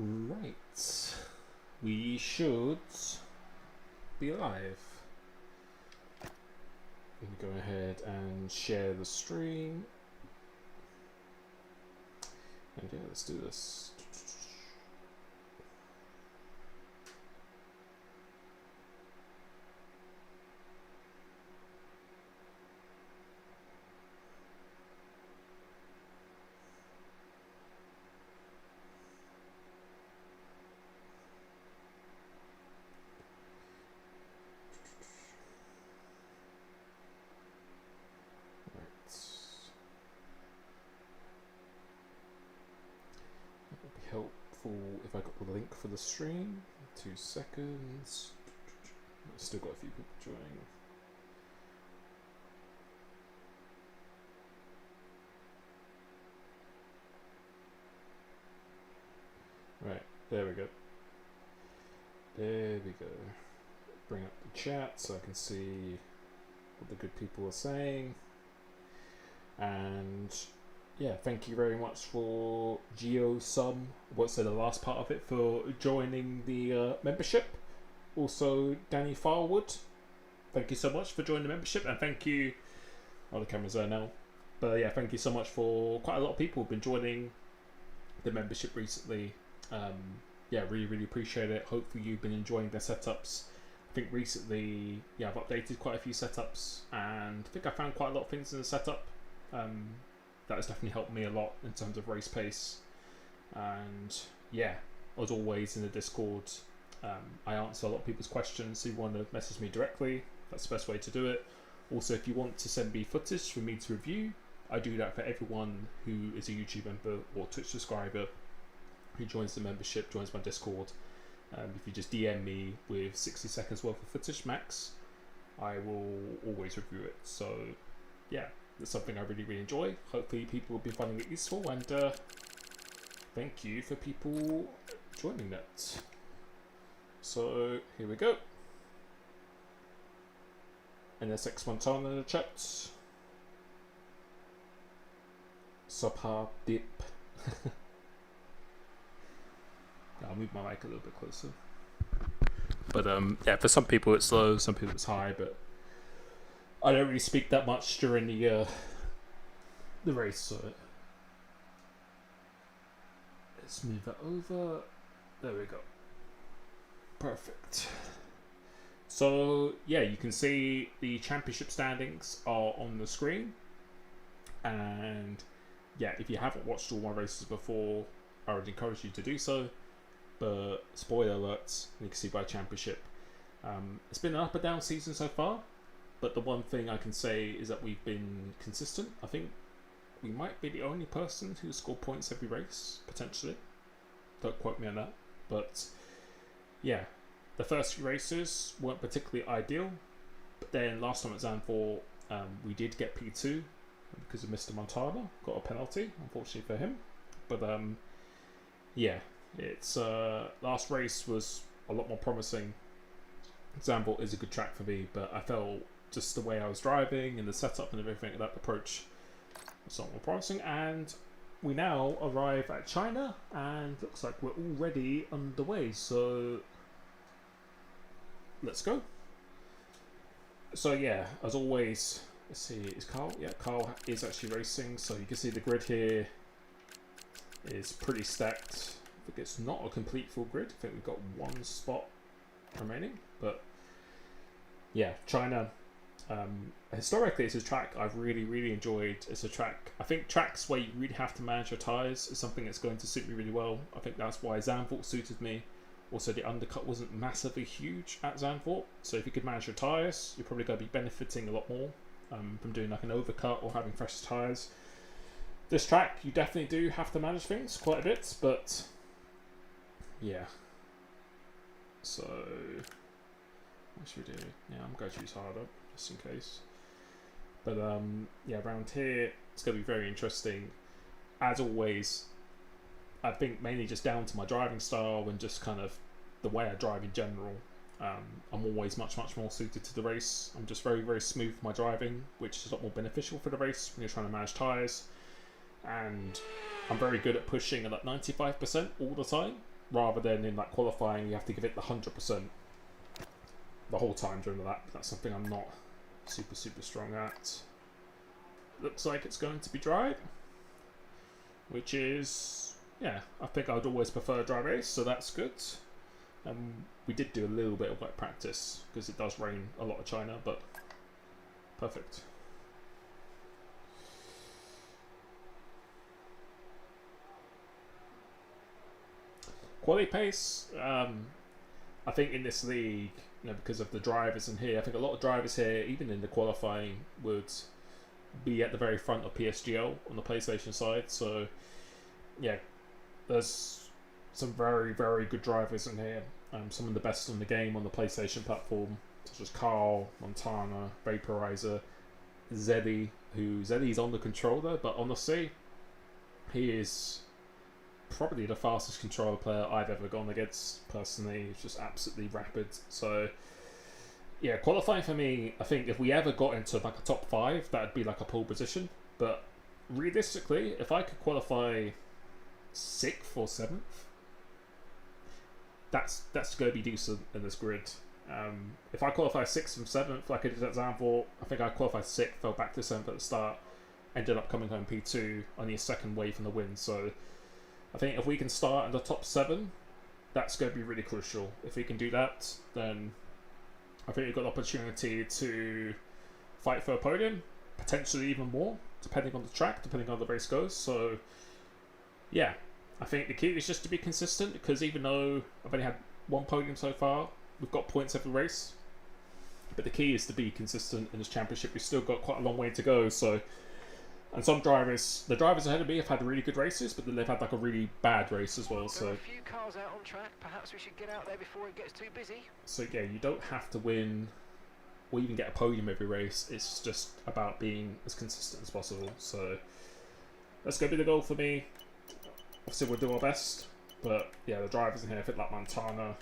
Right. We should be live. We can go ahead and share the stream. And yeah, let's do this. Helpful if I got the link for the stream. 2 seconds. I've still got a few people joining. Right, there we go. There we go. Bring up the chat so I can see what the good people are saying. And yeah, thank you very much for GeoSum, what's the last part of it, for joining the membership. Also, Danny Farwood, thank you so much for joining the membership, and thank you. Oh, the camera's there now. But yeah, thank you so much for quite a lot of people who've been joining the membership recently. Yeah, really appreciate it. Hopefully you've been enjoying the setups. I think recently, yeah, I've updated quite a few setups, and I think I found quite a lot of things in the setup. That has definitely helped me a lot in terms of race pace. And yeah, as always in the Discord, I answer a lot of people's questions. So if you want to message me directly, that's the best way to do it. Also, if you want to send me footage for me to review, I do that for everyone who is a YouTube member or Twitch subscriber who joins the membership, joins my Discord. If you just DM me with 60 seconds worth of footage max, I will always review it. So yeah, it's something I really enjoy. Hopefully people will be finding it useful, and thank you for people joining that. So here we go. NSX Montana in the chat. Subha Dip. I'll move my mic a little bit closer. But yeah, for some people it's low, some people it's high, but I don't really speak that much during the race, so let's move that over. There we go. Perfect. So yeah, you can see the championship standings are on the screen, and yeah, if you haven't watched all my races before, I would encourage you to do so. But spoiler alerts, you can see by championship, it's been an up and down season so far. But the one thing I can say is that we've been consistent. I think we might be the only person who scored points every race, potentially. Don't quote me on that. But yeah, the first few races weren't particularly ideal. But then last time at Zandvoort, we did get P2 because of Mr. Montana. Got a penalty, unfortunately for him. But yeah, it's last race was a lot more promising. Zandvoort is a good track for me, but I felt just the way I was driving and the setup and everything, that approach was somewhat more promising. And we now arrive at China, and looks like we're already underway. So let's go. So yeah, as always, let's see, is Carl? Yeah, Carl is actually racing. So you can see the grid here is pretty stacked. I think it's not a complete full grid. I think we've got one spot remaining, but yeah, China. Historically, it's a track I've really enjoyed. It's a track, I think tracks where you really have to manage your tyres is something that's going to suit me really well. I think that's why Zandvoort suited me. Also, the undercut wasn't massively huge at Zandvoort, so if you could manage your tyres, you're probably going to be benefiting a lot more from doing like an overcut or having fresh tyres. This track, you definitely do have to manage things quite a bit, but yeah. So what should we do? Yeah, I'm going to choose harder, just in case. But yeah, around here, it's going to be very interesting. As always, I think mainly just down to my driving style and just kind of the way I drive in general. I'm always much more suited to the race. I'm just very smooth for my driving, which is a lot more beneficial for the race when you're trying to manage tyres. And I'm very good at pushing at like 95% all the time. rather than in like qualifying you have to give it the 100% the whole time during the lap. That's something I'm not super strong at. Looks like it's going to be dry, which is, yeah, I think I'd always prefer a dry race, so that's good. We did do a little bit of wet practice because it does rain a lot of China, but perfect. Quality pace, I think in this league, because of the drivers in here, I think a lot of drivers here, even in the qualifying, would be at the very front of PSGL on the PlayStation side. So, yeah, there's some very good drivers in here. Some of the best in the game on the PlayStation platform, such as Carl, Montana, Vaporizer, Zeddy, Zeddy's on the controller, but honestly, he is probably the fastest controller player I've ever gone against, personally. He's just absolutely rapid. So, yeah, qualifying for me, I think if we ever got into like a top 5, that would be like a pole position. But realistically, if I could qualify 6th or 7th, that's going to be decent in this grid. If I qualify 6th and 7th, like I did example, I think I qualified 6th, fell back to 7th at the start, ended up coming home P2, only a second away from the win. So I think if we can start in the top 7, that's going to be really crucial. If we can do that, then I think we've got the opportunity to fight for a podium, potentially even more, depending on the track, depending on how the race goes. So, yeah, I think the key is just to be consistent, because even though I've only had 1 podium so far, we've got points every race. But the key is to be consistent in this championship. We've still got quite a long way to go. So, and some drivers, the drivers ahead of me have had really good races, but then they've had like a really bad race as well. So there are a few cars out on track. Perhaps we should get out there before it gets too busy. So yeah, you don't have to win or even get a podium every race. It's just about being as consistent as possible. So that's going to be the goal for me. Obviously, we'll do our best. But yeah, the drivers in here, I think like Montana,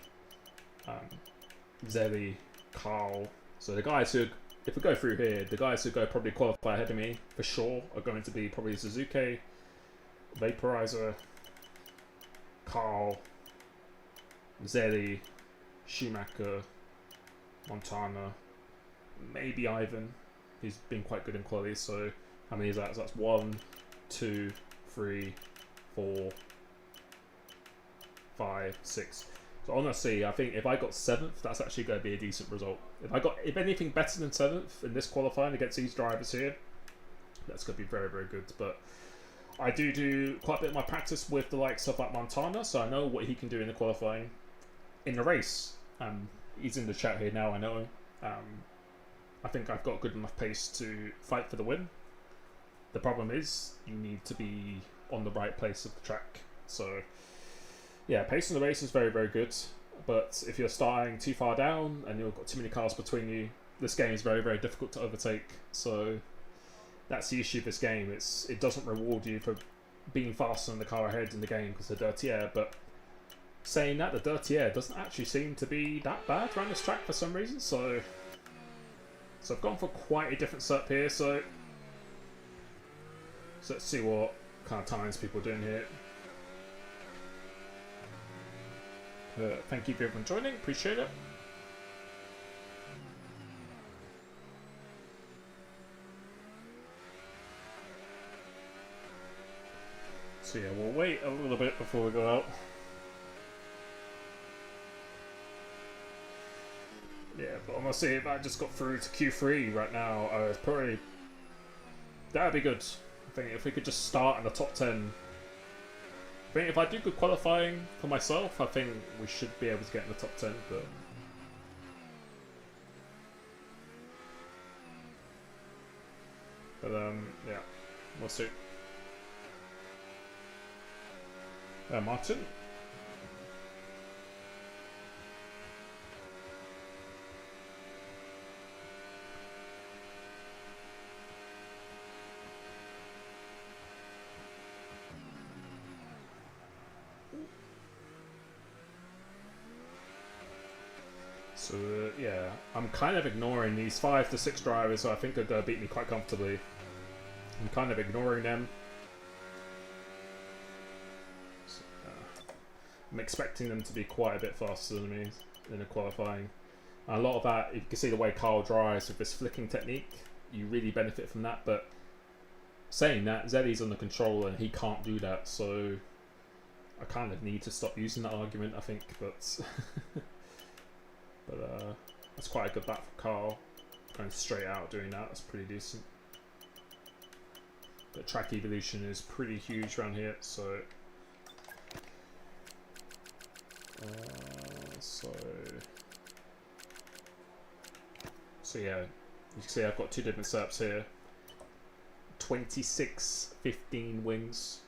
Zelly, Carl. So the guys who, if we go through here, the guys who go probably qualify ahead of me for sure are going to be probably Suzuki, Vaporizer, Carl, Zelly, Schumacher, Montana, maybe Ivan. He's been quite good in quality. So how many is that? So that's 1, 2, 3, 4, 5, 6. So honestly, I think if I got 7th, that's actually going to be a decent result. If anything better than 7th in this qualifying against these drivers here, that's going to be very good. But I do quite a bit of my practice with the likes of like Montana, so I know what he can do in the qualifying. In the race, he's in the chat here now, I know. I think I've got good enough pace to fight for the win. The problem is, you need to be on the right place of the track. So yeah, pace in the race is very good, but if you're starting too far down and you've got too many cars between you, this game is very difficult to overtake. So that's the issue of this game. It doesn't reward you for being faster than the car ahead in the game because of the dirty air. But saying that, the dirty air doesn't actually seem to be that bad around this track for some reason. So I've gone for quite a different setup here. So let's see what kind of times people are doing here. Thank you for everyone joining, appreciate it. So yeah, we'll wait a little bit before we go out. Yeah, but honestly, if I just got through to Q3 right now, it's probably, that'd be good. I think if we could just start in the top 10. I think if I do good qualifying for myself, I think we should be able to get in the top 10, but yeah, we'll see. Martin. So yeah, I'm kind of ignoring these 5 to 6 drivers who I think are going to beat me quite comfortably. I'm kind of ignoring them. So, I'm expecting them to be quite a bit faster than me in the qualifying. And a lot of that, you can see the way Carl drives with this flicking technique, you really benefit from that. But saying that, Zeddy's on the controller and he can't do that, so I kind of need to stop using that argument, I think. But that's quite a good back for Carl. Going straight out doing that, that's pretty decent. But track evolution is pretty huge around here, so so yeah, you can see I've got two different setups here. 26, 15 wings.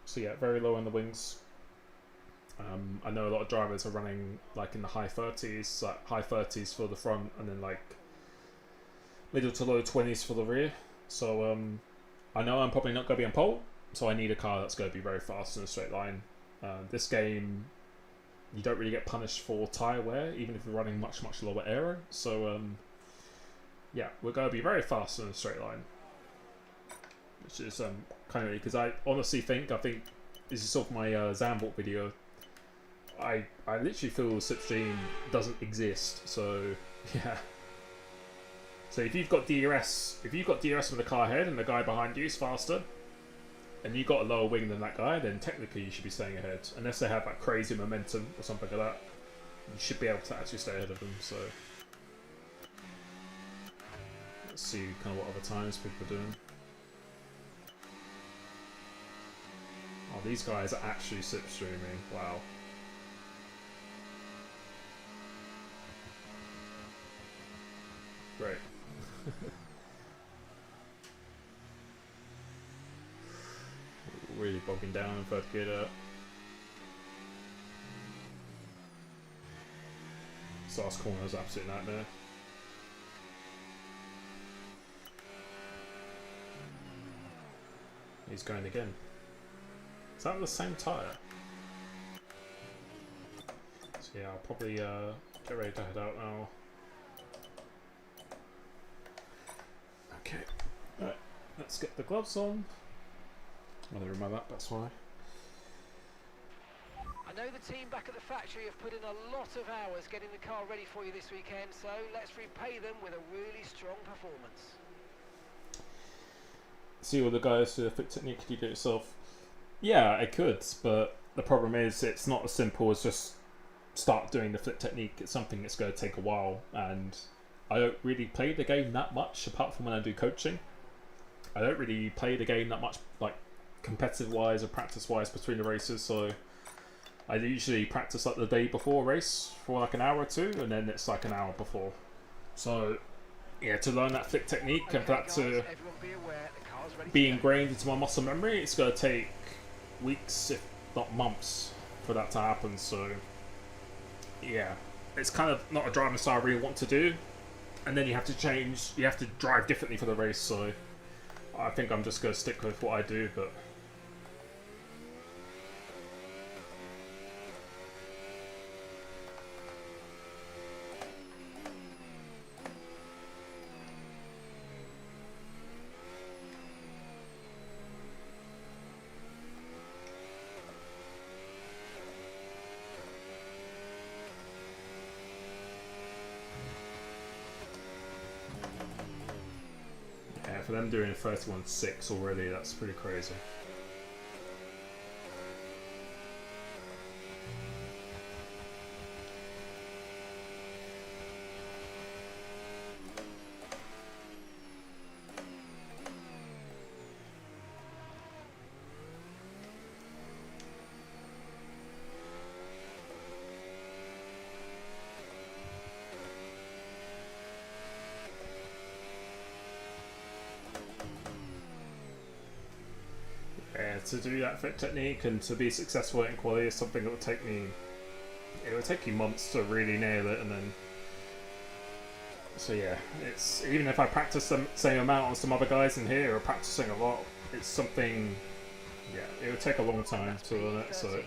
So yeah, very low on the wings. I know a lot of drivers are running like in the high 30s, like high 30s for the front, and then like middle to low 20s for the rear. So I know I'm probably not going to be on pole, so I need a car that's going to be very fast in a straight line. This game, you don't really get punished for tyre wear, even if you're running much lower aero. So yeah, we're going to be very fast in a straight line, which is kind of because I honestly think, this is sort of my Zambot video. I literally feel slipstream doesn't exist. So yeah. So if you've got DRS with the car ahead and the guy behind you is faster, and you've got a lower wing than that guy, then technically you should be staying ahead. Unless they have that crazy momentum or something like that, you should be able to actually stay ahead of them. So let's see kind of what other times people are doing. Oh, these guys are actually slipstreaming. Wow. Great. Really bogging down in third gear there. This last corner is absolute nightmare. He's going again. Is that the same tyre? So yeah, I'll probably get ready to head out now. Okay, right, let's get the gloves on. Oh, they remember that, that's why. I know the team back at the factory have put in a lot of hours getting the car ready for you this weekend, so let's repay them with a really strong performance. See all the guys who are fit technique, could you do it yourself? Yeah, I could, but the problem is it's not as simple as just start doing the flip technique. It's something that's going to take a while, and I don't really play the game that much apart from when I do coaching. I don't really play the game that much, like competitive wise or practice wise between the races, so I usually practice like the day before a race for like an hour or two, and then it's like an hour before. So yeah, to learn that flick technique and for that to be ingrained into my muscle memory, it's going to take weeks if not months for that to happen. So yeah, it's kind of not a driving style I really want to do, and then you have to drive differently for the race, so I think I'm just going to stick with what I do. But yeah, for them doing a 31.6 already, that's pretty crazy. To do that fit technique and to be successful in quality is something that would take you months to really nail it, and then so yeah, it's even if I practice the same amount on some other guys in here or practicing a lot, it's something, yeah, it would take a long time to learn it. So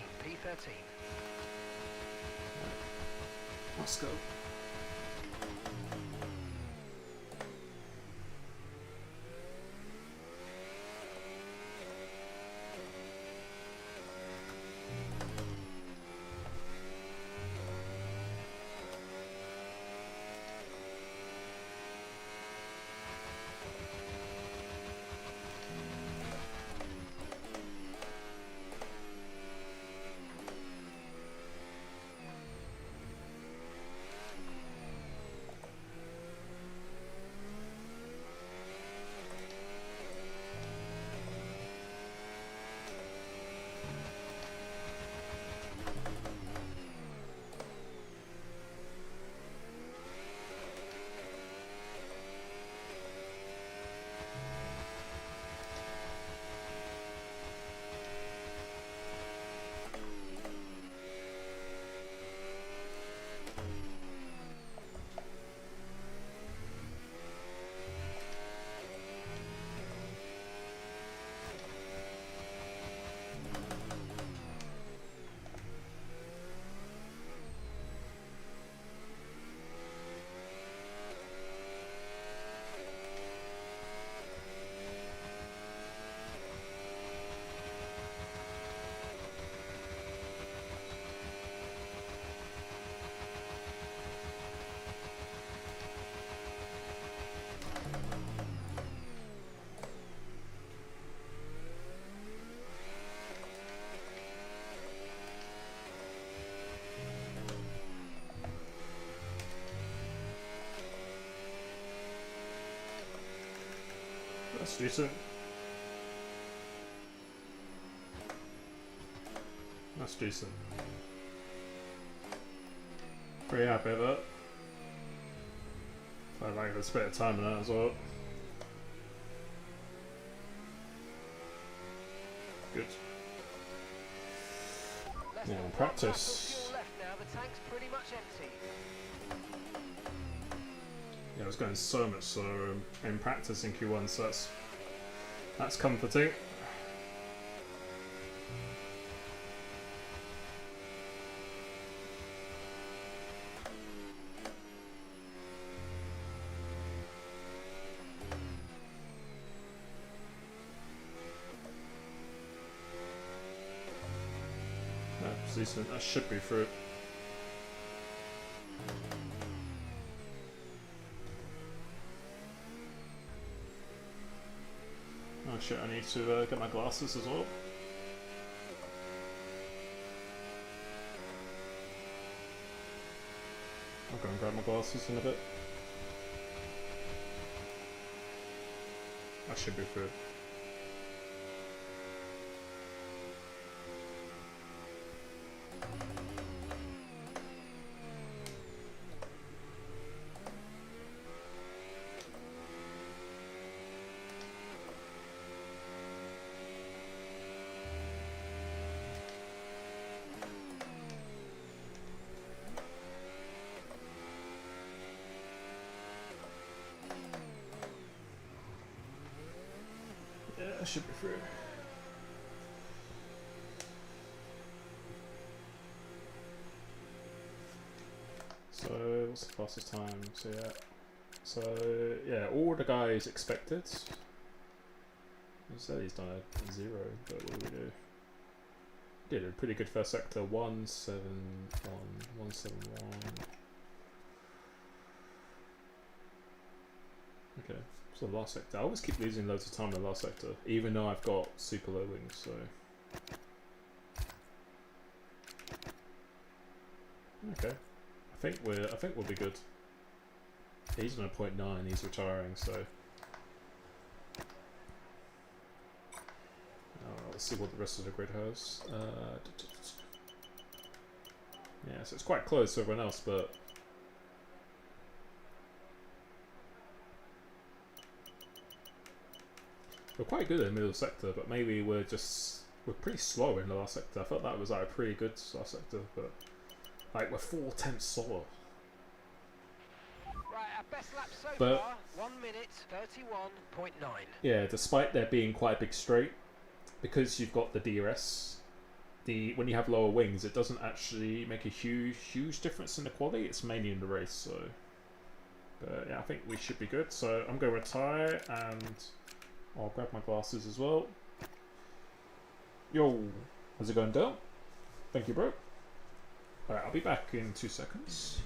let's go. decent. That's decent. Pretty happy with that. I like there's a bit of time in that as well. Good. Yeah, in practice. Left now. The tank's pretty much empty. Yeah, I was going so much so in practice in Q1, so that's comforting. That's decent. That should be through. Oh shit, I need to get my glasses as well. I'll go and grab my glasses in a bit. That should be through. Yeah, that should be through. So, what's the fastest time? So yeah, all the guys expected. He said he's done a 0, but what do we do? Did a pretty good first sector, 171, 171. Okay, so the last sector. I always keep losing loads of time in the last sector, even though I've got super low wings, so. Okay. I think we'll be good. He's on a 0.9, he's retiring, so. Let's see what the rest of the grid has. Yeah, so it's quite close to everyone else, but we're quite good in the middle sector, but maybe we're pretty slow in the last sector. I thought that was like a pretty good last sector, but like we're 4/10 slower. Right, our best lap so But far, 1 minute 31.9. yeah, despite there being quite a big straight, because you've got the DRS, when you have lower wings, it doesn't actually make a huge difference in the quality. It's mainly in the race, so. But yeah, I think we should be good. So I'm going to retire and I'll grab my glasses as well. Yo, how's it going, Dale? Thank you, bro. Alright, I'll be back in 2 seconds.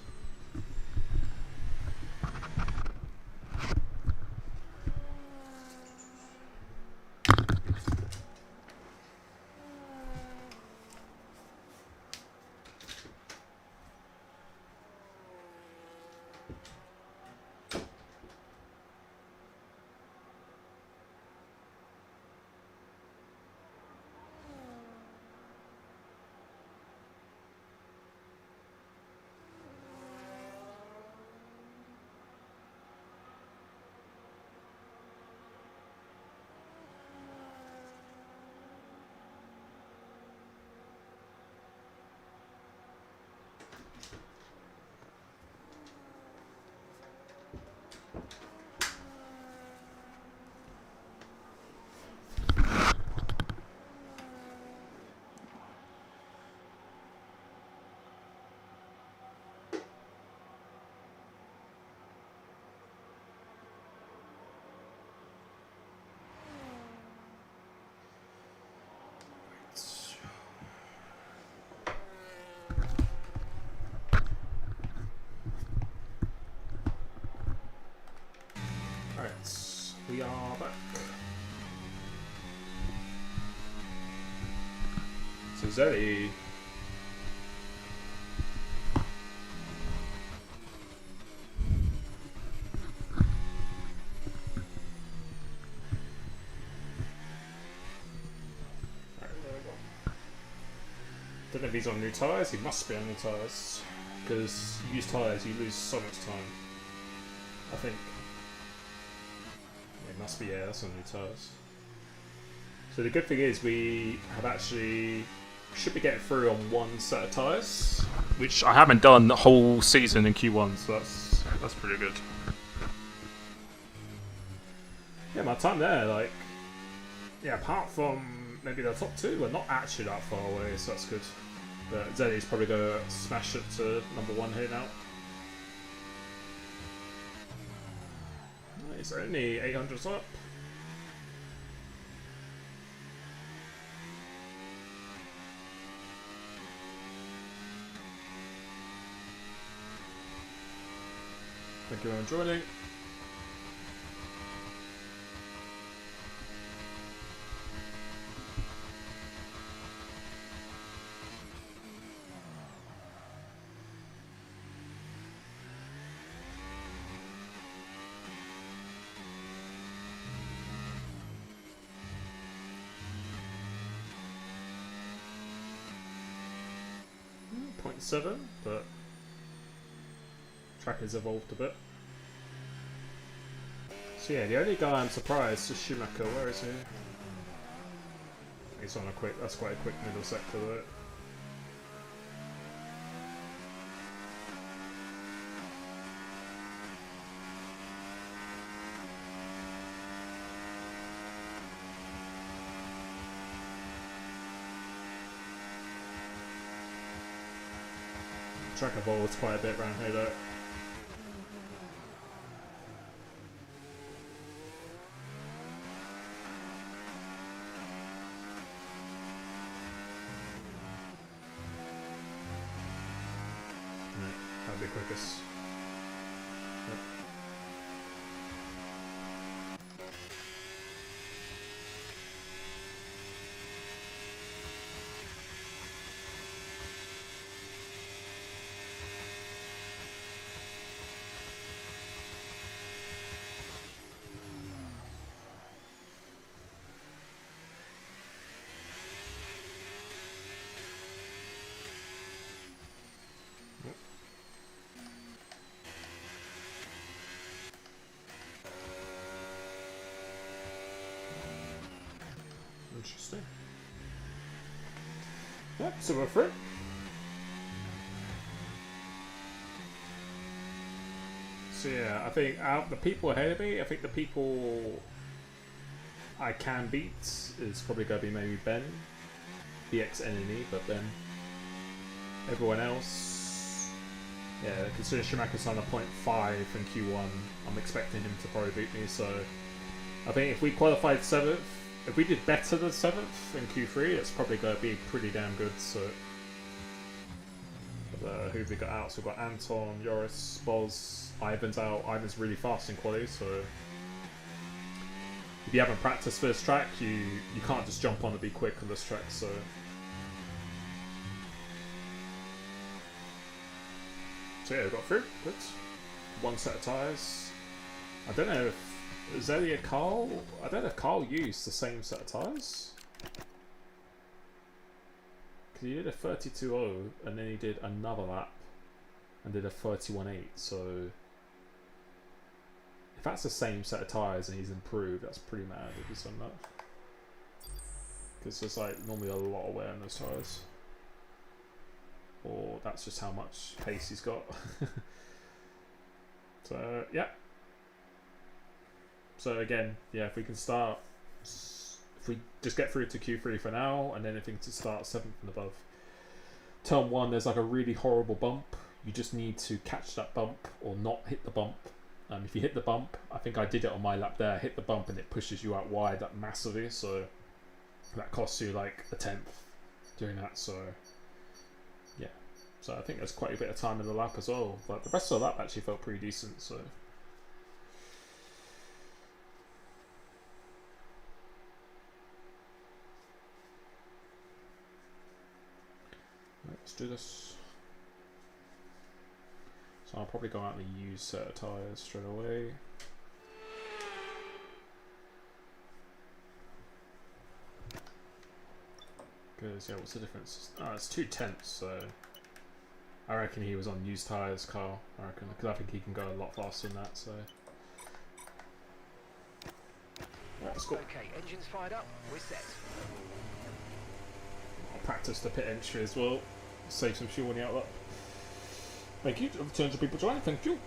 We are back. So Zelly. Don't know if he's on new tyres. He must be on new tyres because used tyres you lose so much time. I think it must be, yeah, that's on new tyres. So the good thing is we have actually should be getting through on one set of tyres, which I haven't done the whole season in Q1, so that's pretty good. Yeah, my time there, like, yeah, apart from maybe the top two, we're not actually that far away, so that's good. But Zeddy's probably going to smash it to number one here now. It's only 800s up. Thank you for joining. .7, but track has evolved a bit. So yeah, the only guy I'm surprised is Schumacher. Where is he? He's on a quick. That's quite a quick middle sector though. Track evolves quite a bit around here though. That'd be quickest. Yep. Interesting. Yep, so we're through. So yeah, I think out the people ahead of me, I think the people I can beat is probably going to be maybe Ben, the ex-enemy, but then everyone else, yeah, considering Schumacher's on a 0.5 in Q1, I'm expecting him to probably beat me, so I think if we qualified 7th, if we did better than 7th in Q3, it's probably going to be pretty damn good. So, who have we got out? So we've got Anton, Joris, Boz, Ivan's out. Ivan's really fast in quali, so if you haven't practiced for this track, you can't just jump on and be quick on this track. So, yeah, we got through. Good. One set of tyres. I don't know if. Is that a Carl? I don't know if Carl used the same set of tyres. Because he did a 32.0 and then he did another lap and did a 31.8. So if that's the same set of tyres and he's improved, that's pretty mad if he's done that. Because there's like normally a lot of wear on those tyres. Or that's just how much pace he's got. So yeah. So again, yeah, if we can start, if we just get through to Q3 for now, and then anything to start 7th and above. Turn 1, there's like a really horrible bump. You just need to catch that bump or not hit the bump. If you hit the bump, I think I did it on my lap there, hit the bump and it pushes you out wide that massively, so that costs you like a 10th doing that, so yeah. So I think there's quite a bit of time in the lap as well, but the rest of the lap actually felt pretty decent, so. Let's do this. So I'll probably go out and use set of tyres straight away. Because, yeah, what's the difference? Oh, it's 2/10, so I reckon he was on used tyres, Carl. I reckon, because I think he can go a lot faster than that, so. Right, let's go. Okay, engines fired up, we're set. I'll practice the pit entry as well. Save some fuel on the outlet. Thank you. Of the 200 people joining, thank you.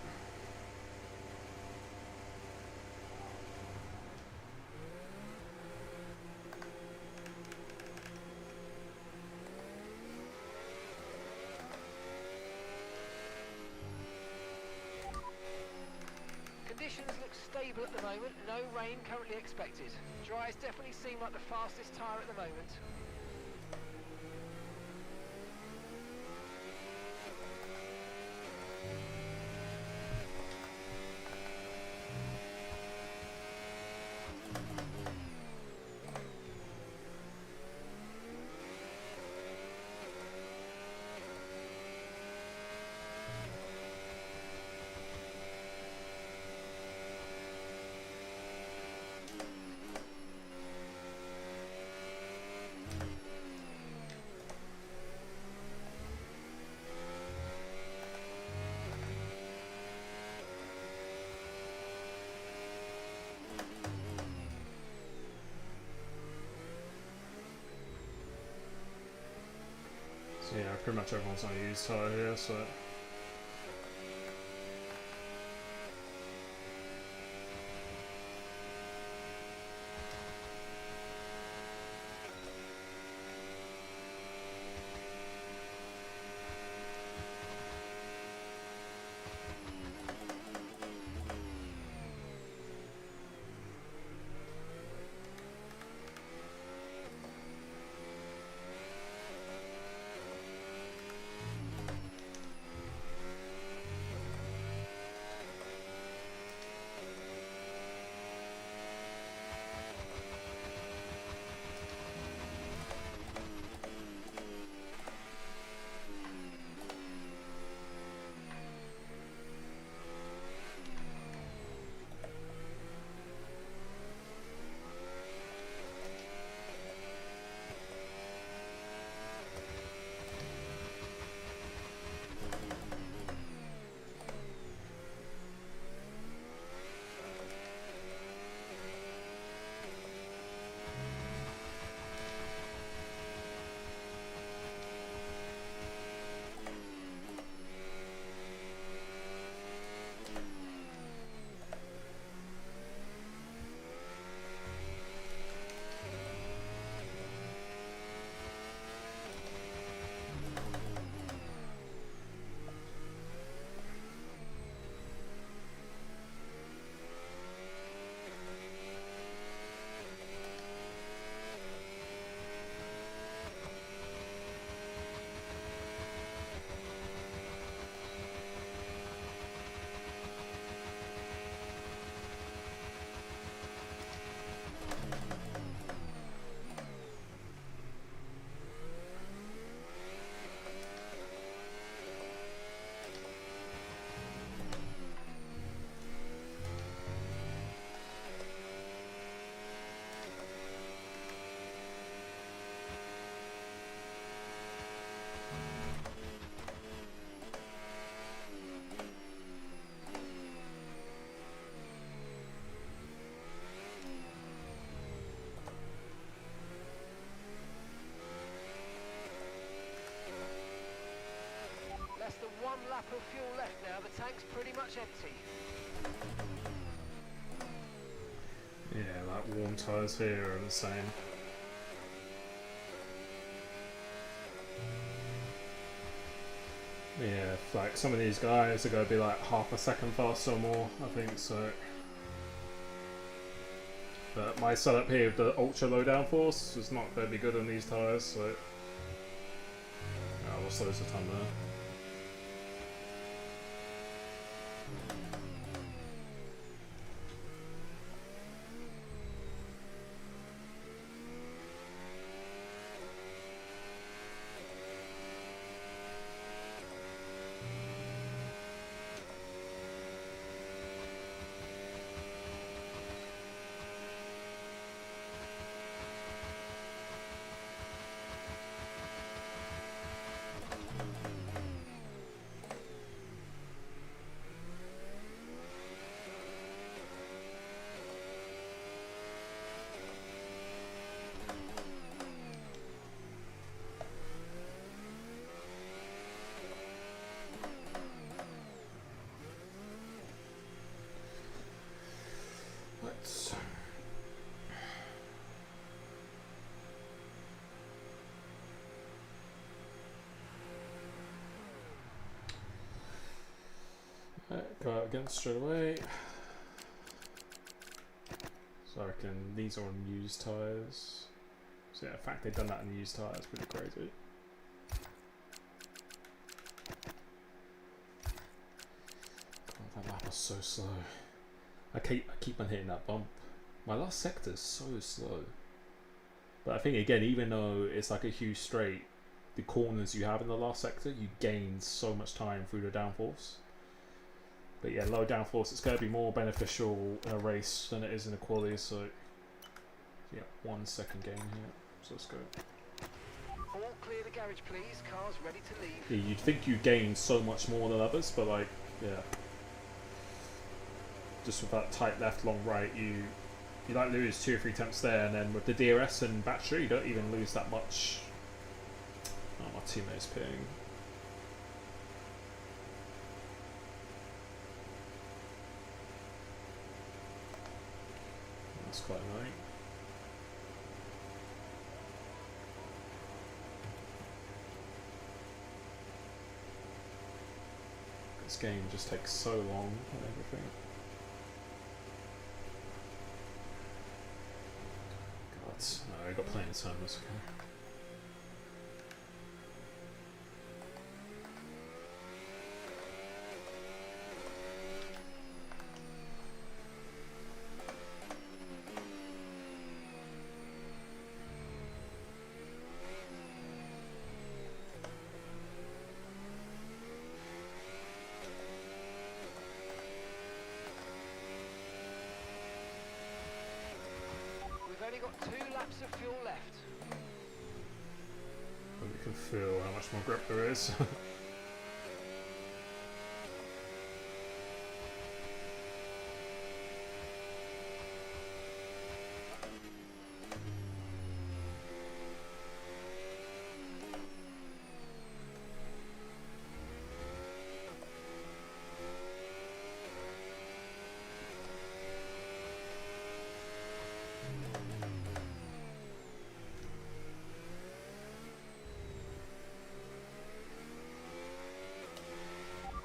Conditions look stable at the moment, no rain currently expected. Dries definitely seem like the fastest tyre at the moment. So yeah, pretty much everyone's on a used tyre here, so. Less than one lap of fuel left now, the tank's pretty much empty. Yeah, like warm tyres here are the same. Yeah, like some of these guys are going to be like half a second faster or more, I think, so. But my setup here with the ultra low downforce is not going to be good on these tyres, so. I lost loads of time there. Go out again straight away. So I reckon these are on used tyres. So yeah, the fact they've done that in used tyres is pretty crazy. God, that lap was so slow. I keep on hitting that bump. My last sector is so slow. But I think again, even though it's like a huge straight, the corners you have in the last sector, you gain so much time through the downforce. But yeah, low downforce, it's going to be more beneficial in a race than it is in a quali. So yeah, 1 second gain here. So let's go. All clear the garage, please. Cars ready to leave. Yeah, you'd think you gain so much more than others, but like, yeah, just with that tight left, long right, you like lose 2 or 3 tenths there, and then with the DRS and battery, you don't even lose that much. Oh, my teammate's pitting. That's quite annoying. This game just takes so long and everything. God, no, I got plenty of time. That's okay. We've only got 2 laps of fuel left. But you can feel how much more grip there is.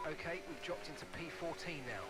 Okay, we've dropped into P14 now.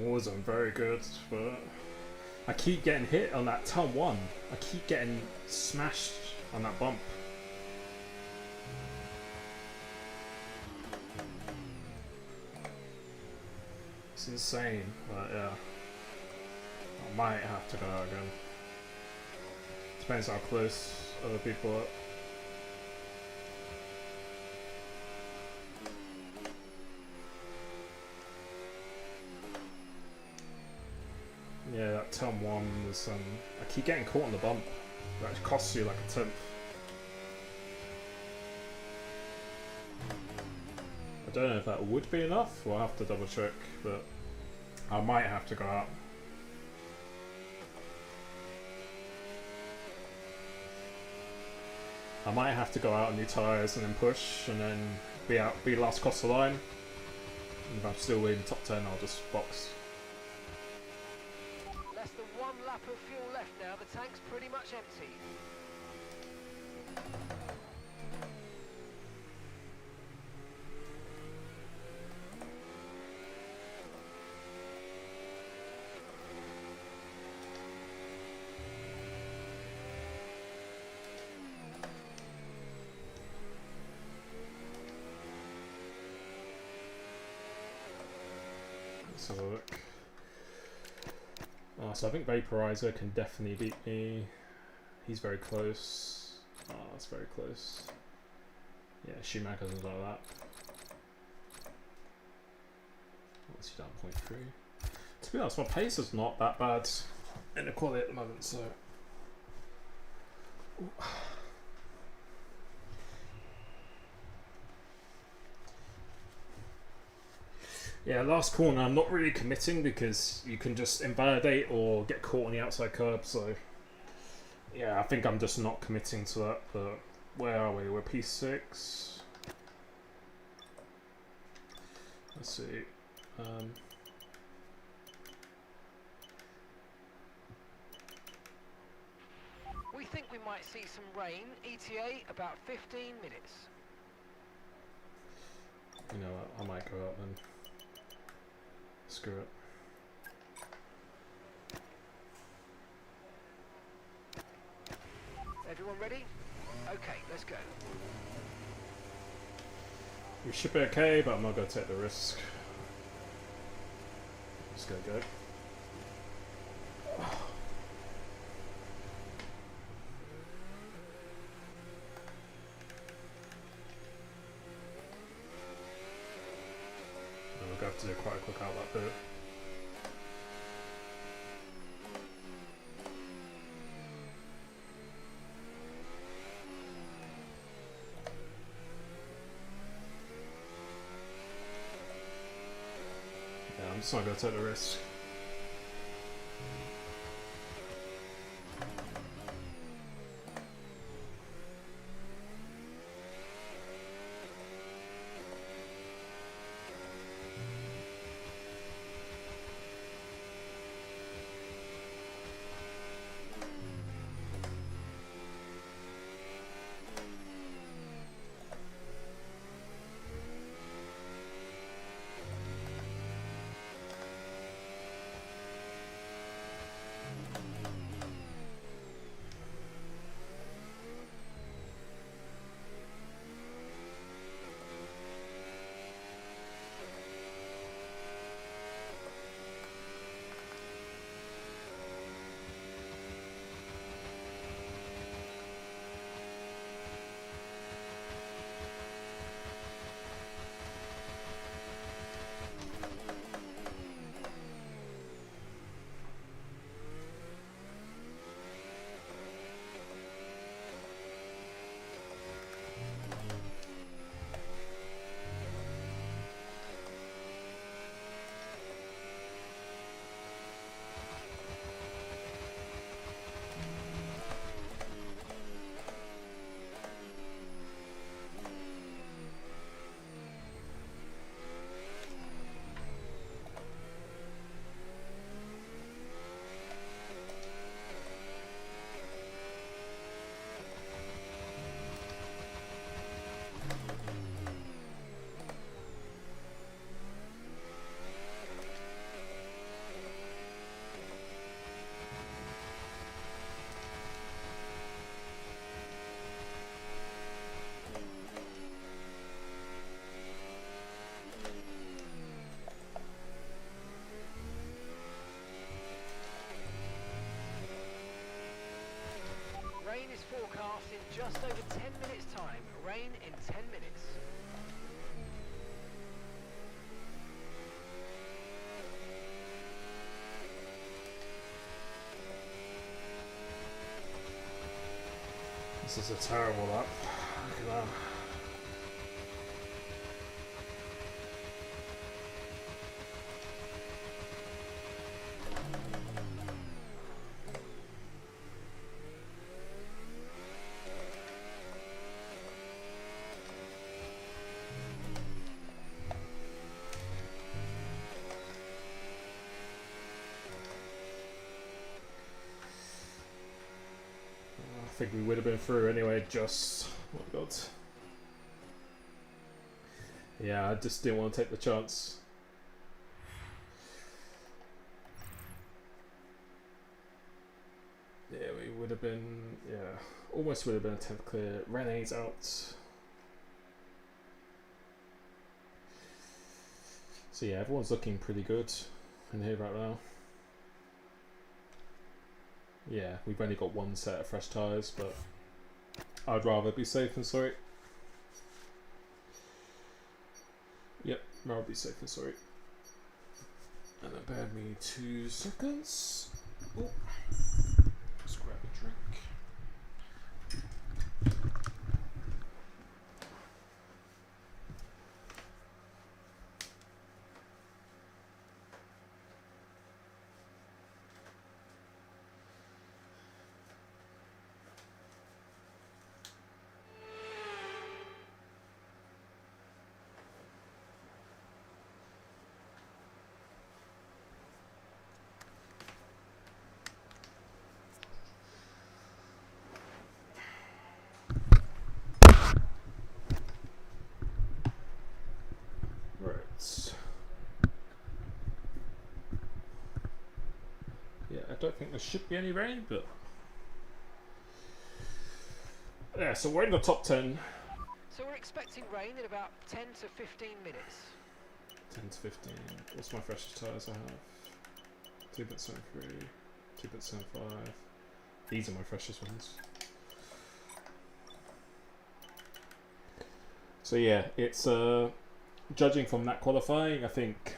Wasn't very good, but I keep getting hit on that turn 1. I keep getting smashed on that bump. insane, but yeah. I might have to go out again. Depends how close other people are. Yeah, that turn one was I keep getting caught on the bump. That costs you like a tenth. I don't know if that would be enough, we'll have to double check, but I might have to go out. I might have to go out on new tyres and then push and then be last across the line. And if I'm still in top 10, I'll just box. Less than 1 lap of fuel left now, the tank's pretty much empty. Let's have a look. So I think Vaporizer can definitely beat me. He's very close. Oh, that's very close. Yeah, Schumacher's like that. What's he down 0.3? To be honest, my pace is not that bad in the quality at the moment, so. Ooh. Yeah, last corner I'm not really committing because you can just invalidate or get caught on the outside curb, so yeah, I think I'm just not committing to that, but where are we? We're P6. Let's see. We think we might see some rain, ETA about 15 minutes. You know what, I might go up then. Screw it. Everyone ready? Okay, let's go. We should be okay, but I'm not going to take the risk. Just gonna go. We're going to have to do quite a quick outlet bit. Yeah, I'm just not going to take the risk. forecast in just over 10 minutes time. Rain in 10 minutes. This is a terrible lap. Look at that. I think we would have been through anyway, just... Oh my god. Yeah, I just didn't want to take the chance. Yeah, we would have been... Yeah, almost would have been a 10th clear. Renee's out. So yeah, everyone's looking pretty good in here right now. Yeah, we've only got one set of fresh tyres, but I'd rather be safe than sorry. Yep, rather be safe than sorry. And then bear me 2 seconds. Oh, let's grab a drink. Yeah, I don't think there should be any rain, but yeah, so we're in the top 10. So we're expecting rain in about 10 to 15 minutes. 10 to 15. What's my freshest tyres I have? 2.73, 2.75. These are my freshest ones. So yeah, it's judging from that qualifying, I think,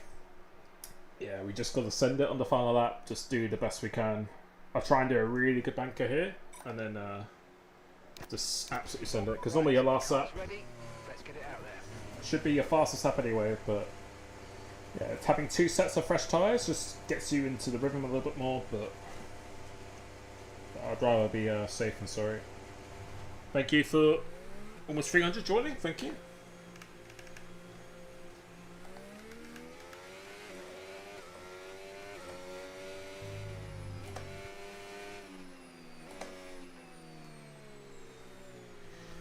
yeah, we just got to send it on the final lap, just do the best we can. I'll try and do a really good banker here, and then just absolutely send it, because normally your last lap should be your fastest lap anyway, but yeah, it's having 2 sets of fresh tyres just gets you into the rhythm a little bit more, but I'd rather be safe than sorry. Thank you for almost 300 joining, thank you.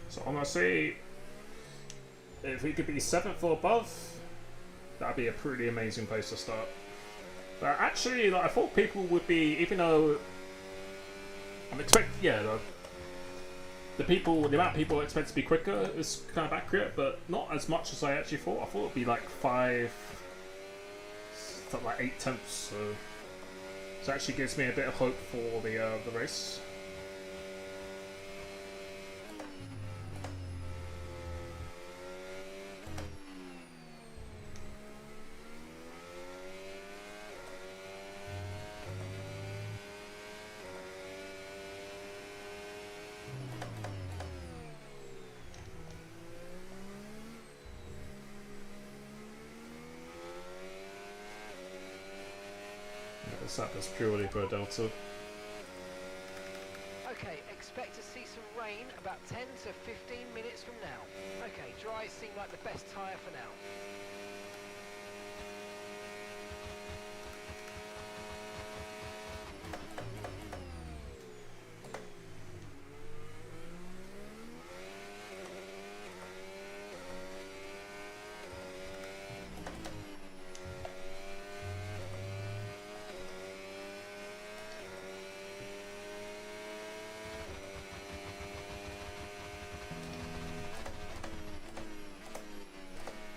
So I'm going to say, if we could be 7th or above, that'd be a pretty amazing place to start. But actually, like, I thought people would be, even though I'm expecting, yeah, the amount of people I expect to be quicker is kind of accurate, but not as much as I actually thought. I thought it'd be like 5, something like 8 tenths. So it actually gives me a bit of hope for the race. This lap is purely for a delta. Okay, expect to see some rain about 10 to 15 minutes from now. Okay, dries seem like the best tyre for now.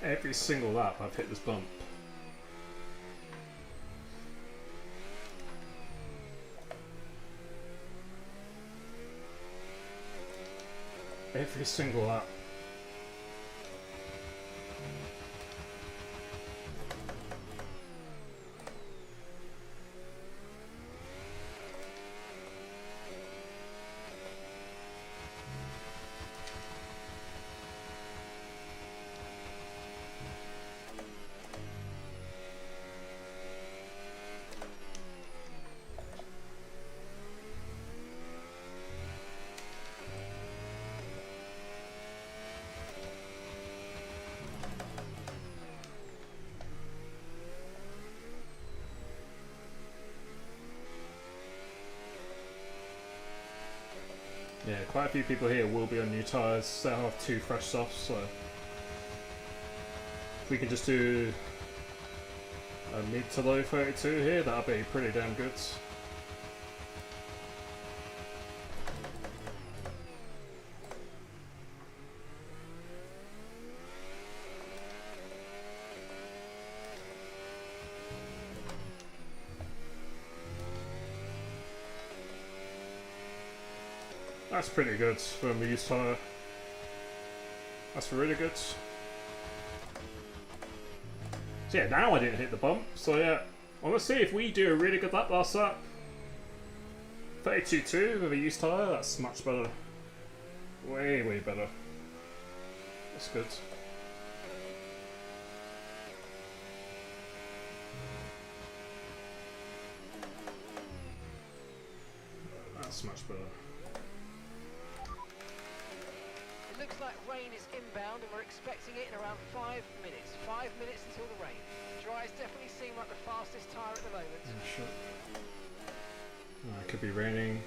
Every single lap I've hit this bump. every single lap. Yeah, quite a few people here will be on new tyres. They'll have 2 fresh softs, so if we can just do a mid to low 32 here, that'll be pretty damn good. That's pretty good for a used tyre. That's really good. So yeah, now I didn't hit the bump. So yeah, well, let's see if we do a really good lap last lap. 32.2 with a used tyre, that's much better. Way, way better. That's good. That's much better. Looks like rain is inbound and we're expecting it in around 5 minutes. 5 minutes until the rain. Dries definitely seem like the fastest tyre at the moment. Yeah, sure. It could be raining.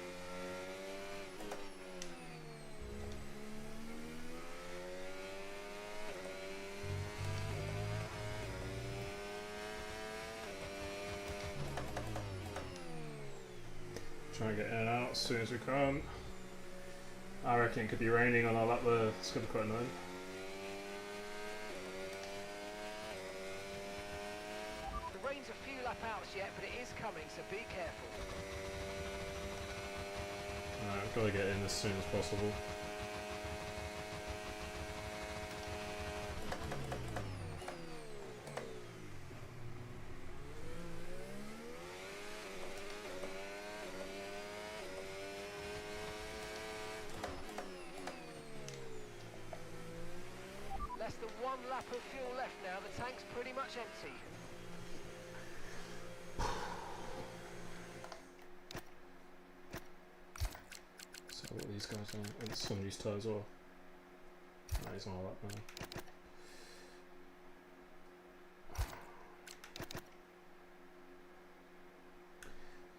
Try and get in and out as soon as we can. I reckon it could be raining on our lap there. It's going to be quite annoying. The rain's a few lap outs yet, but it is coming, so be careful. Alright, I've got to get in as soon as possible. Less than 1 lap of fuel left now. The tank's pretty much empty. So what are these guys on? And some used tyres as well. No, he's on all that now.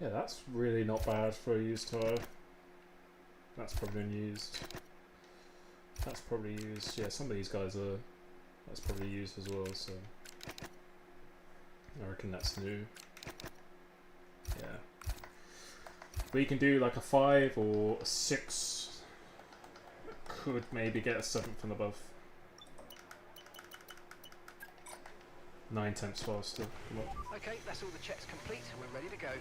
Yeah, that's really not bad for a used tyre. That's probably unused. That's probably used. Yeah, some of these guys are. That's probably used as well. So I reckon that's new. Yeah, we can do like a 5 or a 6. Could maybe get a 7th and above. 9/10 faster. Come on. Okay, that's all the checks complete and we're ready to go.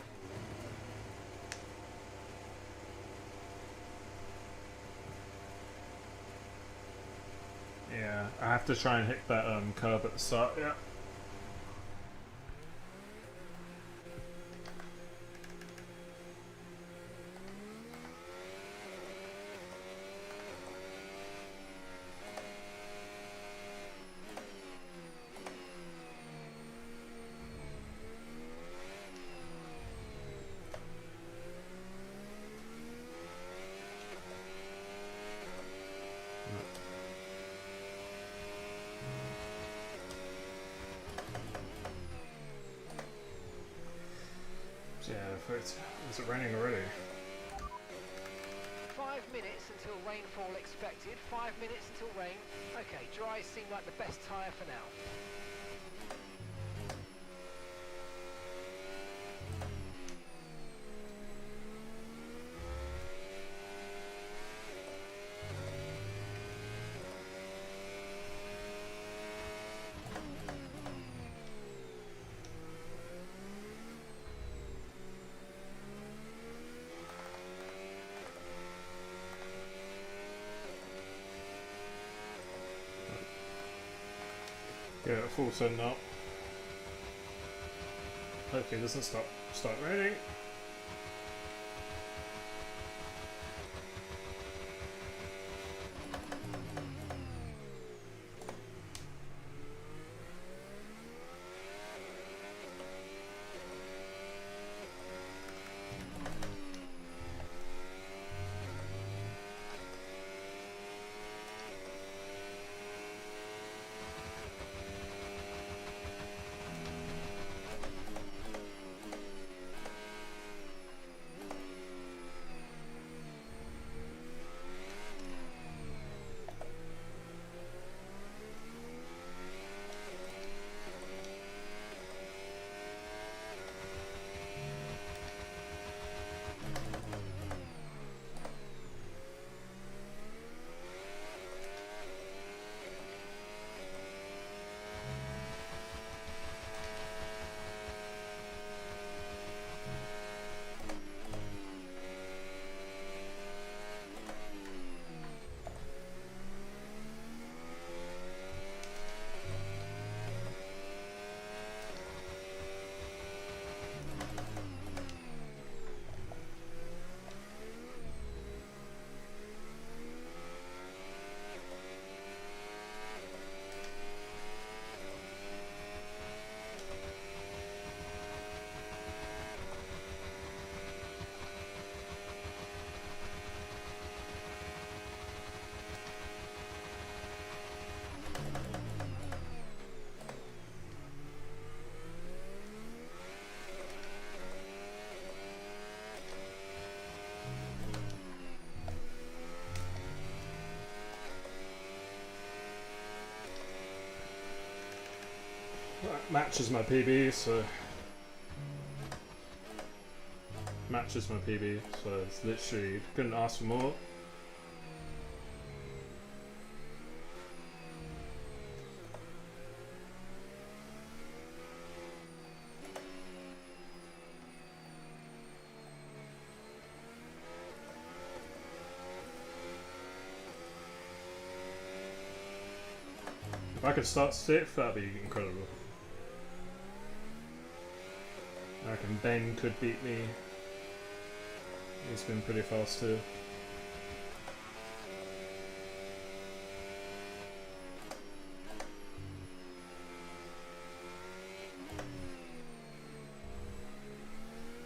Yeah, I have to try and hit that curb at the start. Yeah. Yeah, is it raining already? 5 minutes until rainfall expected. 5 minutes until rain. Okay, dries seem like the best tyre for now. Yeah, full send now. Hopefully it doesn't start raining. That matches my PB, so matches my PB, so it's literally couldn't ask for more. If I could start 6th, that'd be incredible. I reckon Ben could beat me. He's been pretty fast too.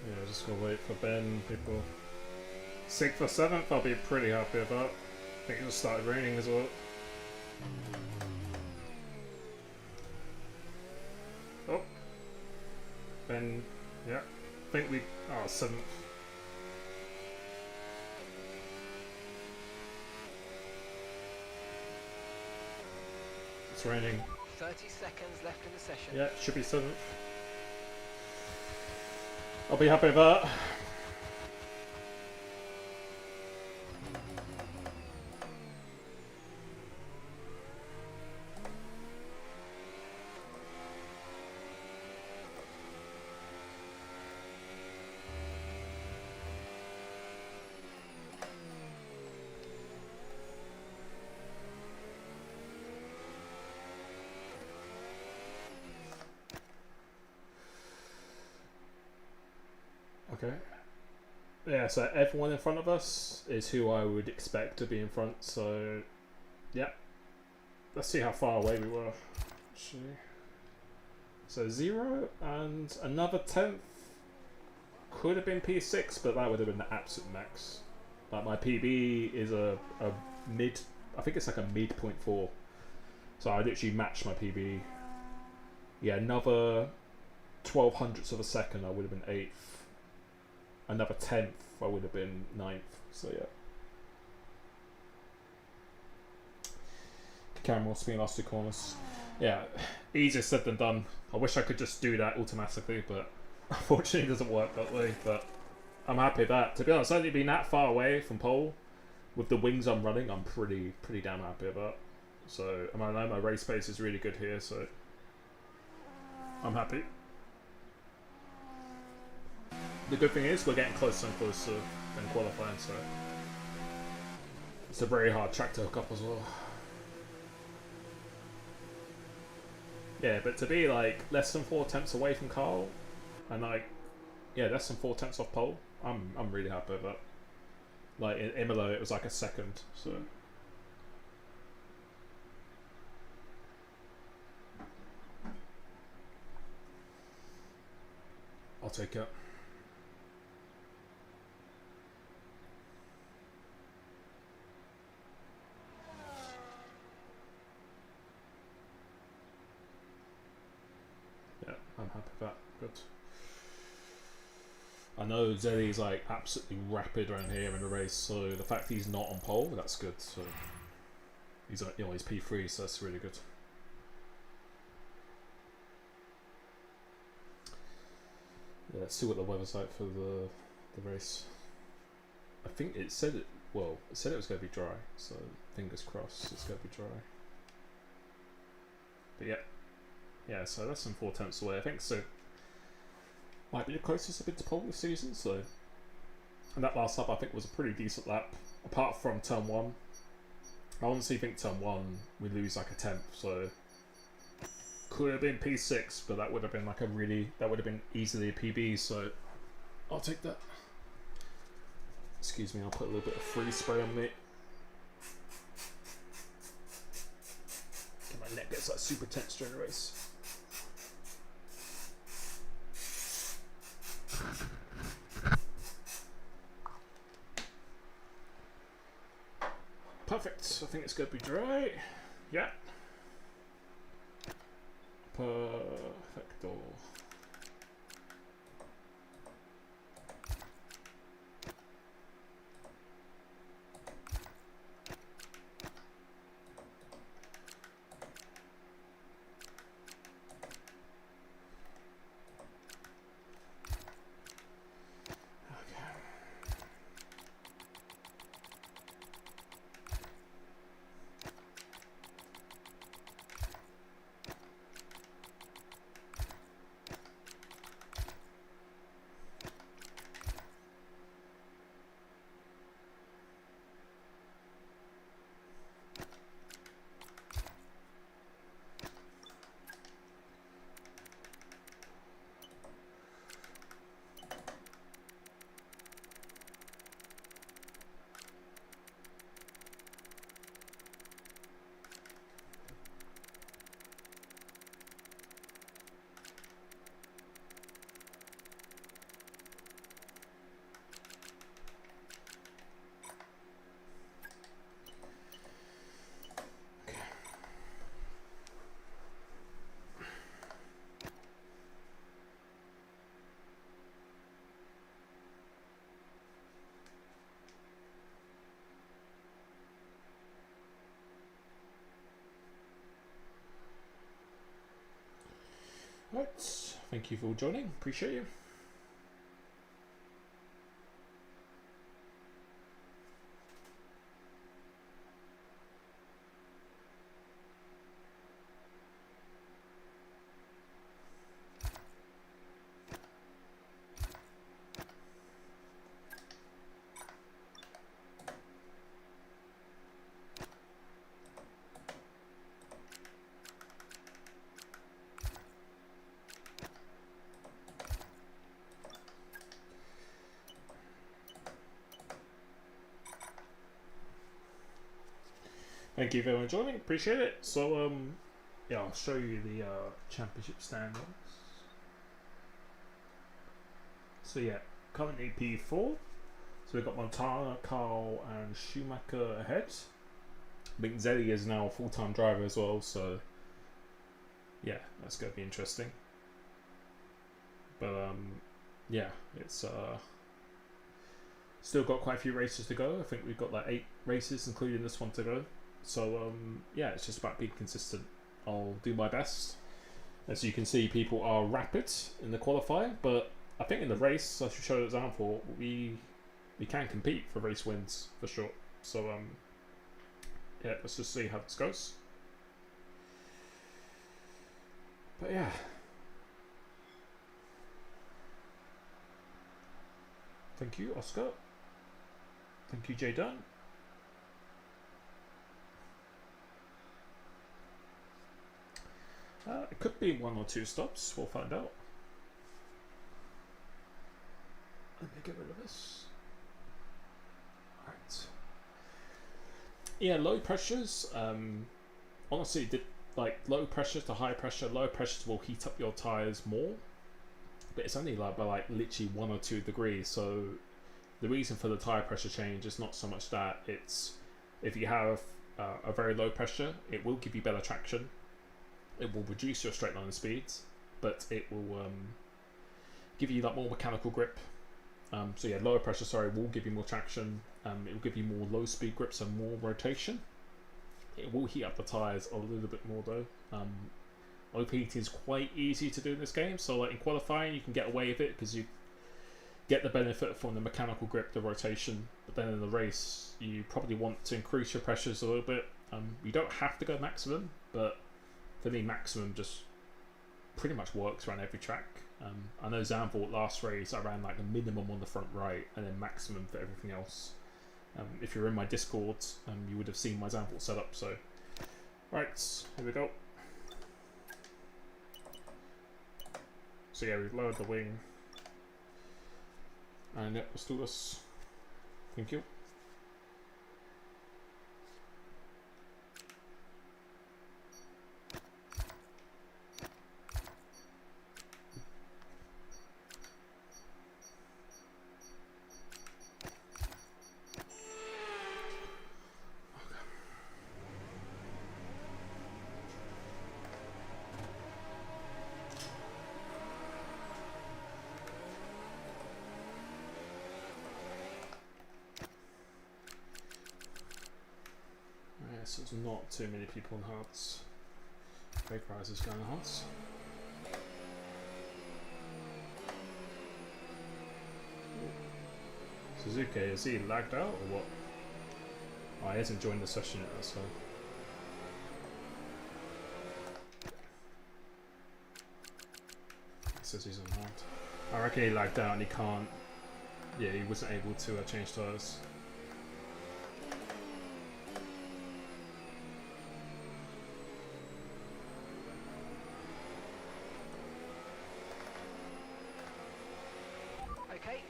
Yeah, just gonna wait for Ben, people. 6th or 7th, I'll be pretty happy about. I think it'll start raining as well. Oh. Ben, yeah. I think we, 7th. It's raining. 30 seconds left in the session. Yeah, it should be 7th. I'll be happy with that. Okay. Yeah, so everyone in front of us is who I would expect to be in front, so yeah. Let's see how far away we were. Actually. So 0 and another 10th could have been P6, but that would have been the absolute max. Like my PB is a mid, I think it's like a mid 0.4. So I literally matched my PB. Yeah, another 12 hundredths of a second I would have been 8th. Another 10th I would have been 9th, so yeah. Camera spin last 2 corners. Yeah, easier said than done. I wish I could just do that automatically, but unfortunately it doesn't work that way. But I'm happy with that. To be honest, only being that far away from pole, with the wings I'm running, I'm pretty damn happy about. So I know my race pace is really good here, so I'm happy. The good thing is we're getting closer and closer than qualifying, so it's a very hard track to hook up as well. Yeah, but to be like less than 4 tenths away from Carl, and like yeah, less than 4 tenths off pole, I'm really happy with that. Like in Imola, it was like a second, so. I'll take it. Yeah, I'm happy with that. Good. I know Zeddy's like absolutely rapid around here in the race, so the fact he's not on pole, that's good. So he's like, he's P3, so that's really good. Yeah, let's see what the weather's like for the race. I think it said it. Well, it said it was going to be dry, so fingers crossed it's going to be dry. But yeah. So that's some 4 tenths away. I think so. Might be the closest I've been to pole this season. So, and that last lap I think was a pretty decent lap, apart from turn 1. I honestly think turn 1 we lose like a tenth, so could have been P6, but that would have been like that would have been easily a PB. So I'll take that. Excuse me, I'll put a little bit of freeze spray on me. My neck gets like super tense during the race. Perfect. I think it's going to be dry. Yeah. Perfecto. Right, thank you for joining, appreciate you. Thank you for everyone joining, appreciate it. So yeah, I'll show you the championship standings. So yeah, currently P4. So we've got Montana, Carl and Schumacher ahead. I think Zeddy is now a full-time driver as well, so yeah, that's going to be interesting. But yeah, it's still got quite a few races to go. I think we've got like 8 races, including this one, to go. So yeah, it's just about being consistent. I'll do my best. As you can see, people are rapid in the qualifying, but I think in the race, as you showed an example, we can compete for race wins for sure. So yeah, let's just see how this goes. But yeah, thank you, Oscar. Thank you, Jay Dunn. It could be 1 or 2 stops. We'll find out. Let me get rid of this. Right. Yeah, low pressures. Honestly, like low pressure to high pressure. Low pressures will heat up your tires more, but it's only like by like literally 1 or 2 degrees. So the reason for the tire pressure change is not so much that. It's if you have a very low pressure, it will give you better traction. It will reduce your straight line speeds, but it will give you like more mechanical grip. So yeah, lower pressure, sorry, will give you more traction. It will give you more low speed grips and more rotation. It will heat up the tyres a little bit more though. Overheating is quite easy to do in this game, so like in qualifying you can get away with it because you get the benefit from the mechanical grip, the rotation, but then in the race you probably want to increase your pressures a little bit. You don't have to go maximum, but for me maximum just pretty much works around every track. I know Zandvoort last race I ran like the minimum on the front right and then maximum for everything else. If you're in my Discord, you would have seen my Zandvoort setup. So, right, here we go. So yeah, we've lowered the wing, and yeah, let's do this. Thank you. So it's not too many people in Hearts. Fake Rise is going to Hearts. Suzuki, is he lagged out or what? Oh, he hasn't joined the session yet, so. He says he's on hard. I reckon he lagged out and he can't. Yeah, he wasn't able to change tyres.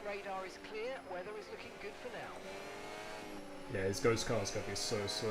Radar is clear, weather is looking good for now. Yeah, his ghost car's gonna be so slow.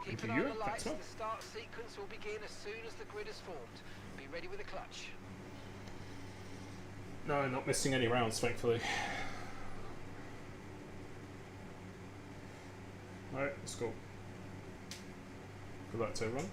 Keep an eye on the lights. The start sequence will begin as soon as the grid is formed. Be ready with the clutch. No, not missing any rounds, thankfully. Alright, let's go. Good luck to everyone.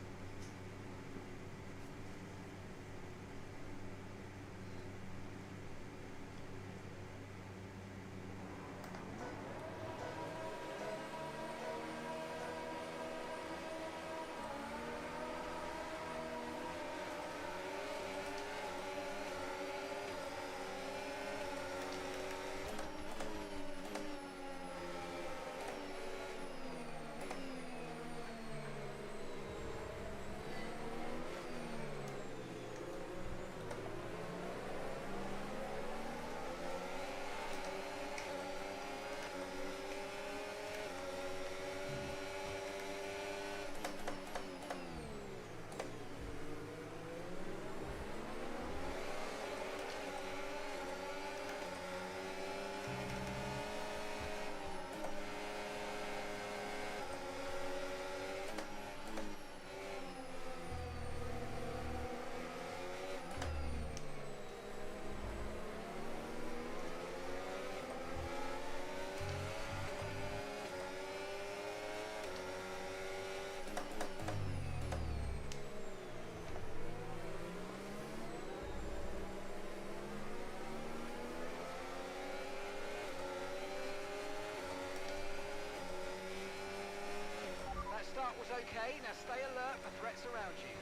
Okay, now stay alert for threats around you.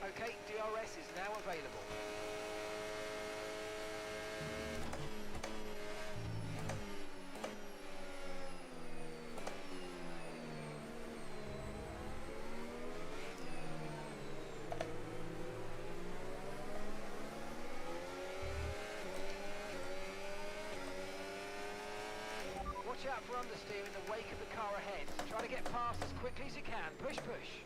Okay, DRS is now available. Watch out for understeer in the wake of the car ahead. Try to get past as quickly as you can. Push, push.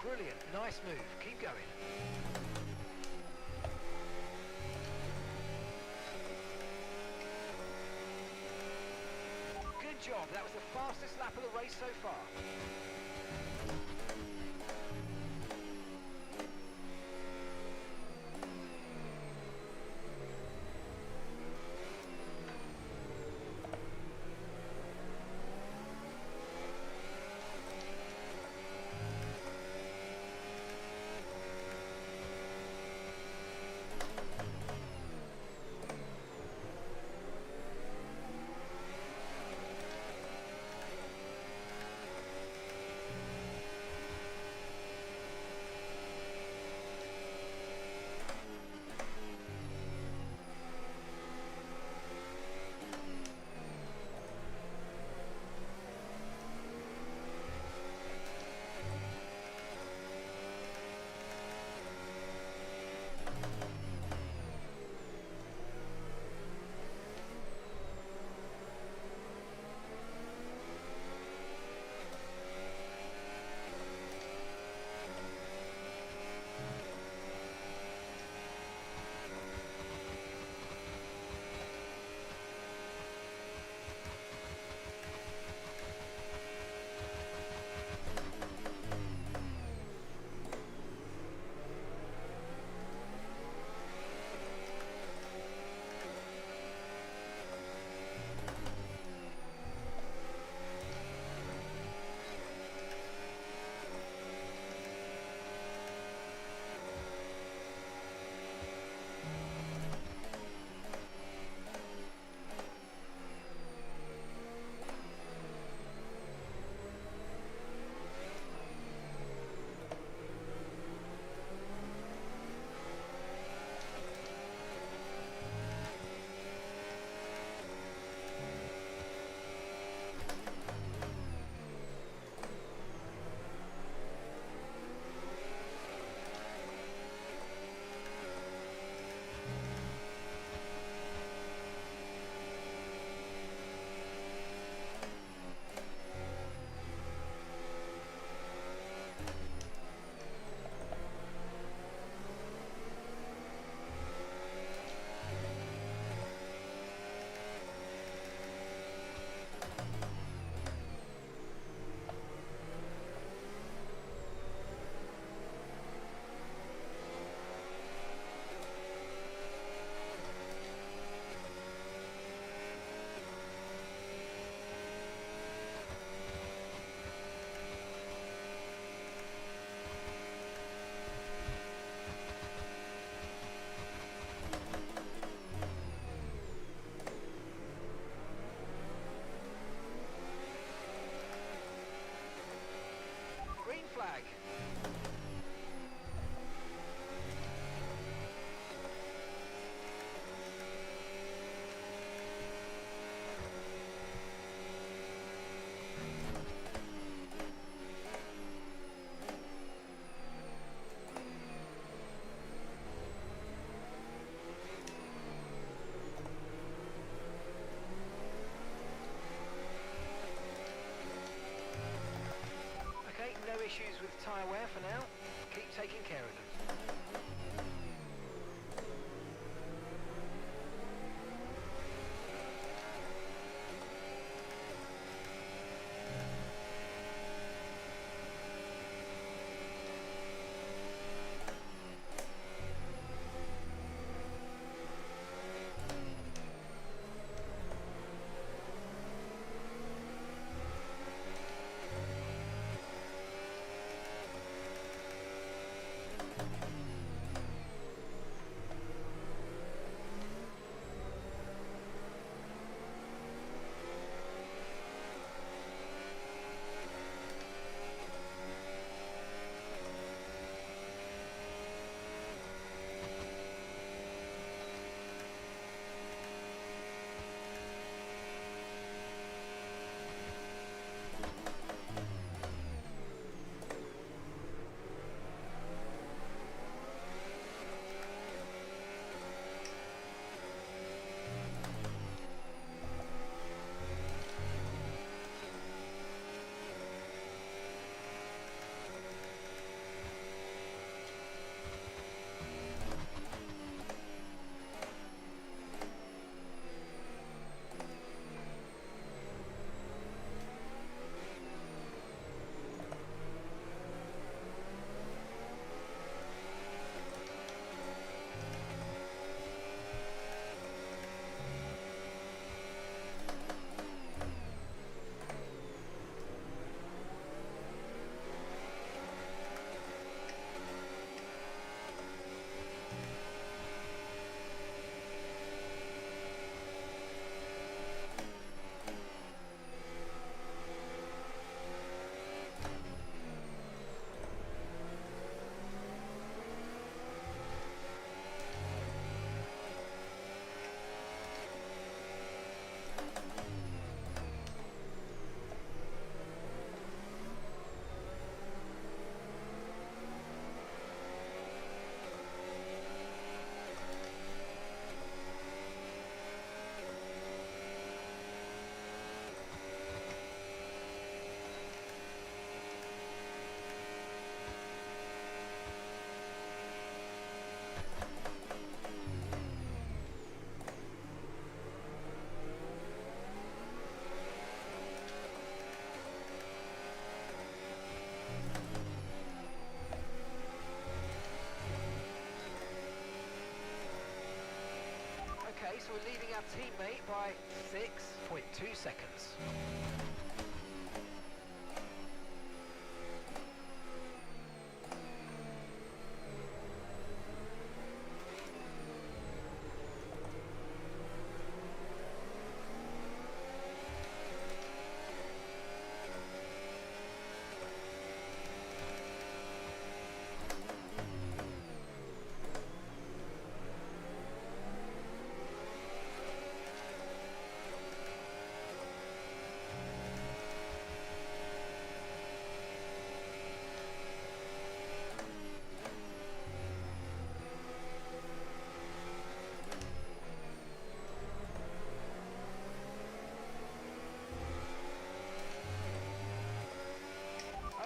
Brilliant, nice move, keep going. Good job, that was the fastest lap of the race so far. flag. Okay, no issues with tyre wear for now. Keep taking care of them. Okay, so we're leading our teammate by 6.2 seconds.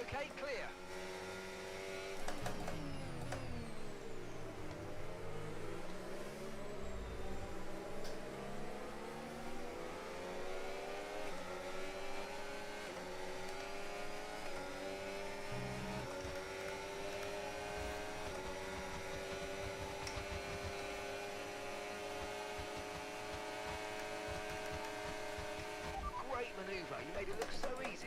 Okay, clear. Great manoeuvre, you made it look so easy.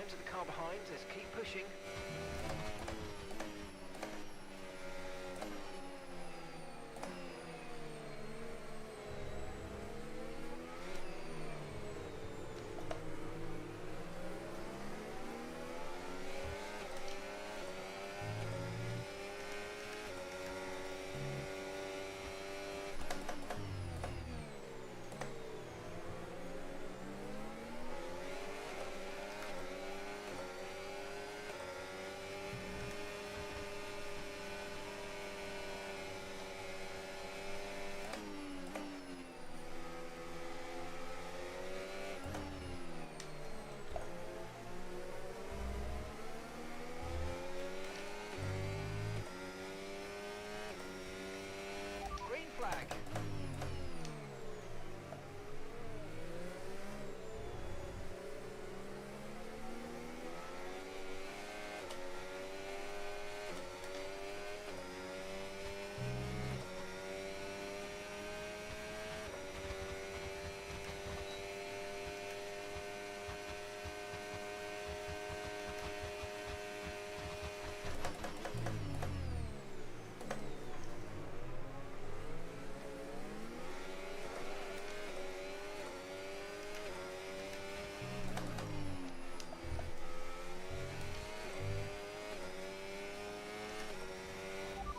times of the car behind. Let's keep pushing. Green flag.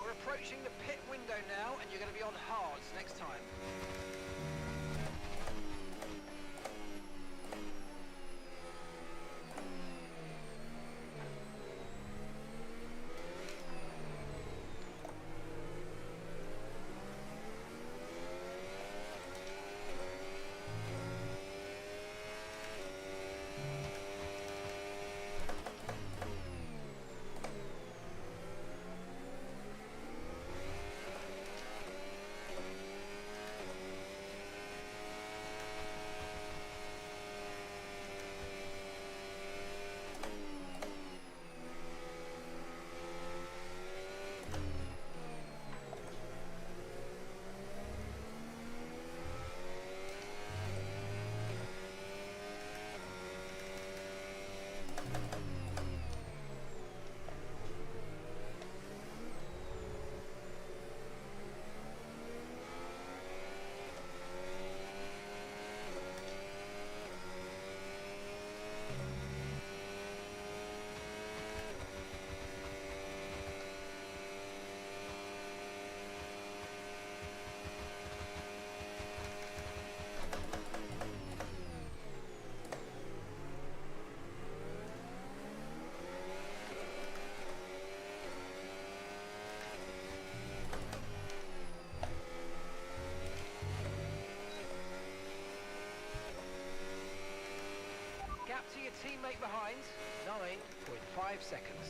We're approaching the pit window now, and you're going to be on hards next time. Gap to your teammate behind, 9.5 seconds.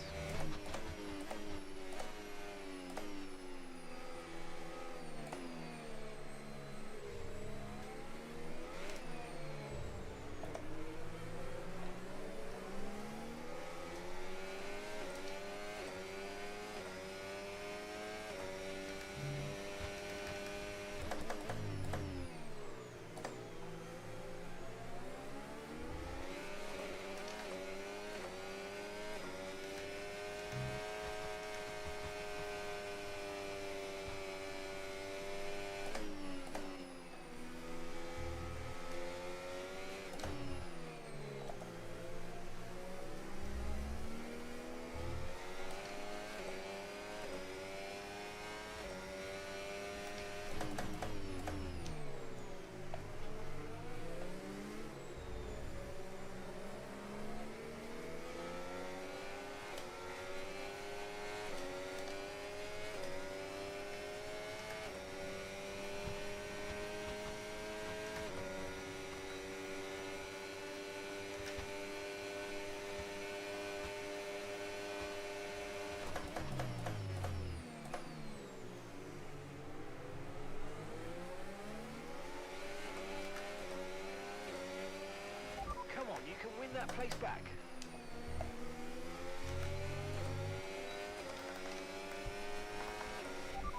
Come on, you can win that place back.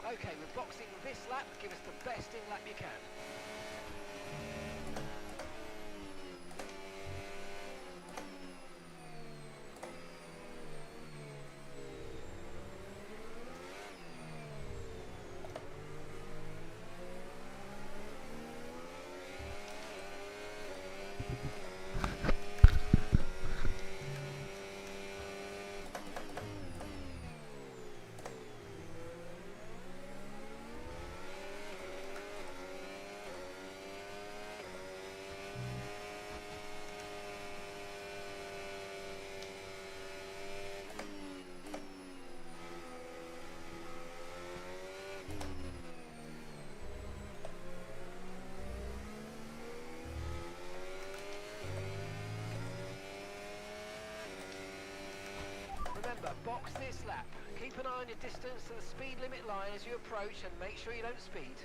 Okay, we're boxing this lap. Give us the best in lap you can. lap. Keep an eye on your distance to the speed limit line as you approach and make sure you don't speed.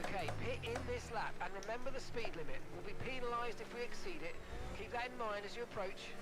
Okay, pit in this lap and remember the speed limit. We'll be penalised if we exceed it. Keep that in mind as you approach.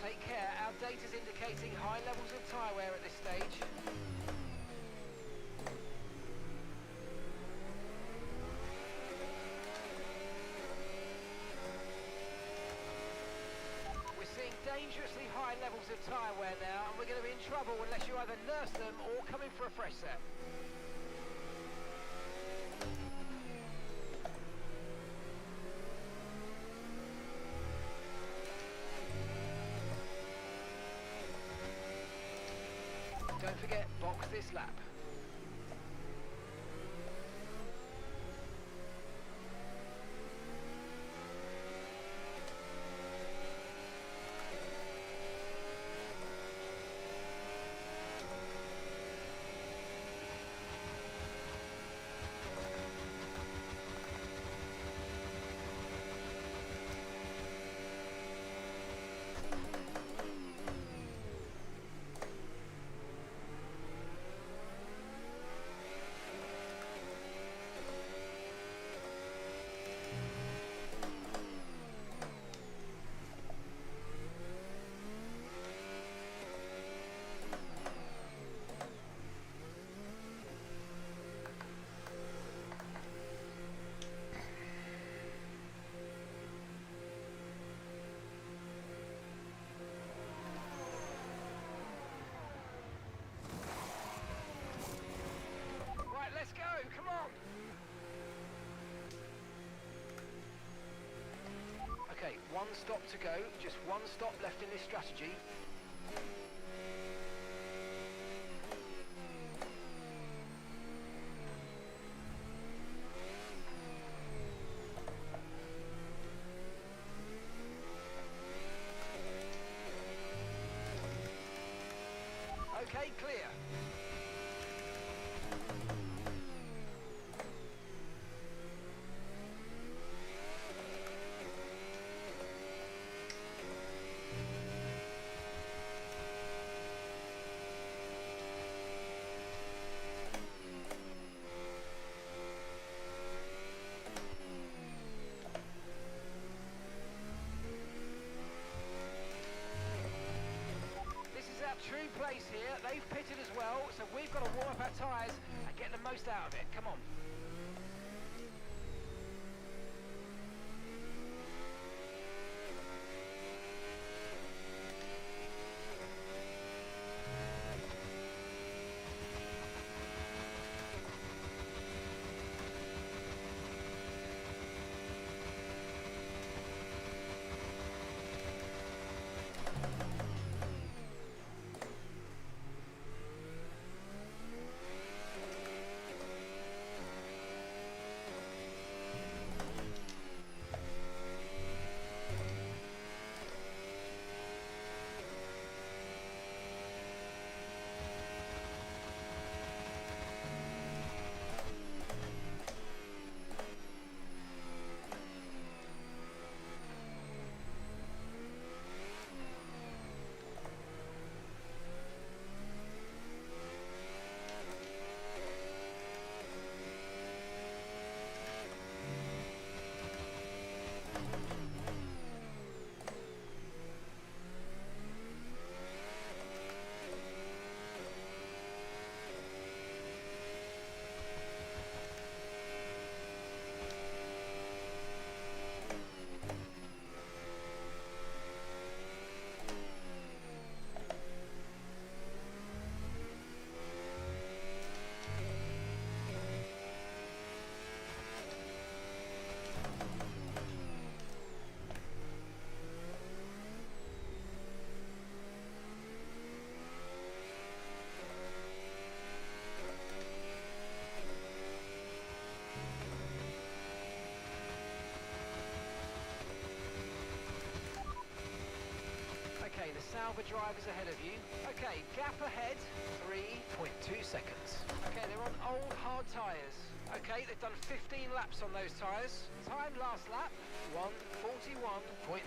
Take care, our data's indicating high levels of tyre wear at this stage. We're seeing dangerously high levels of tyre wear now, and we're going to be in trouble unless you either nurse them or come in for a fresh set. Don't forget, box this lap. Let's go, come on! Okay, one stop to go, just one stop left in this strategy. Okay, clear. race here. They've pitted as well, so we've got to warm up our tyres and get the most out of it. Come on. Okay, the Sauber driver's ahead of you. Okay, gap ahead, 3.2 seconds. Okay, they're on old hard tyres. Okay, they've done 15 laps on those tyres. Time last lap, 1:41.5.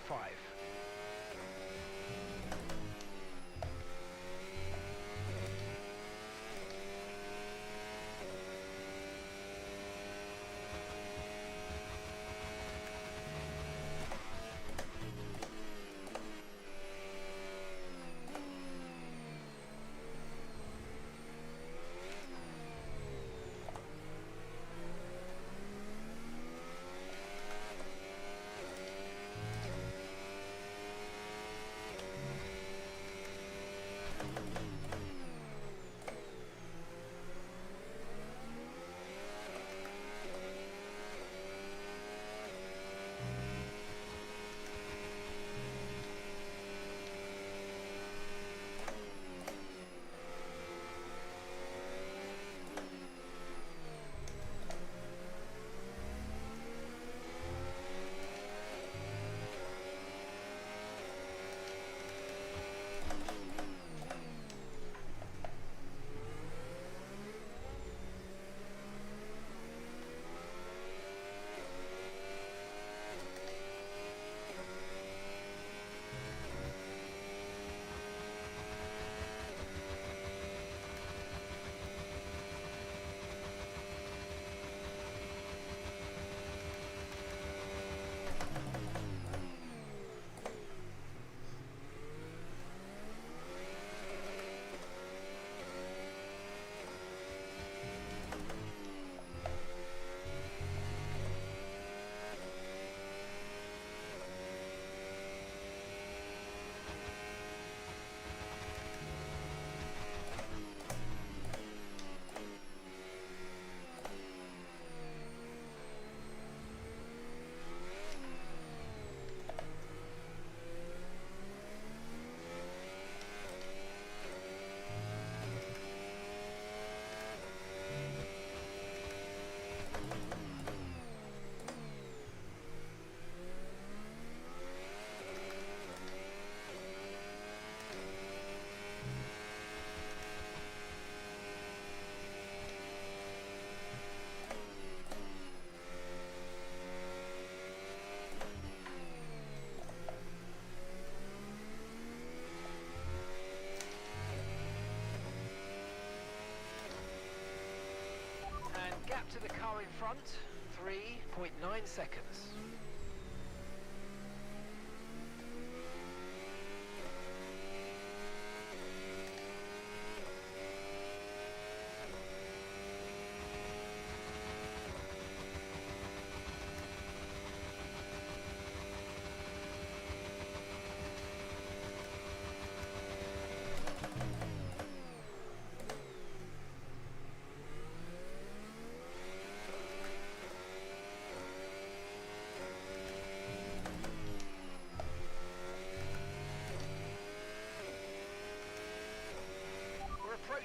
Gap to the car in front, 3.9 seconds.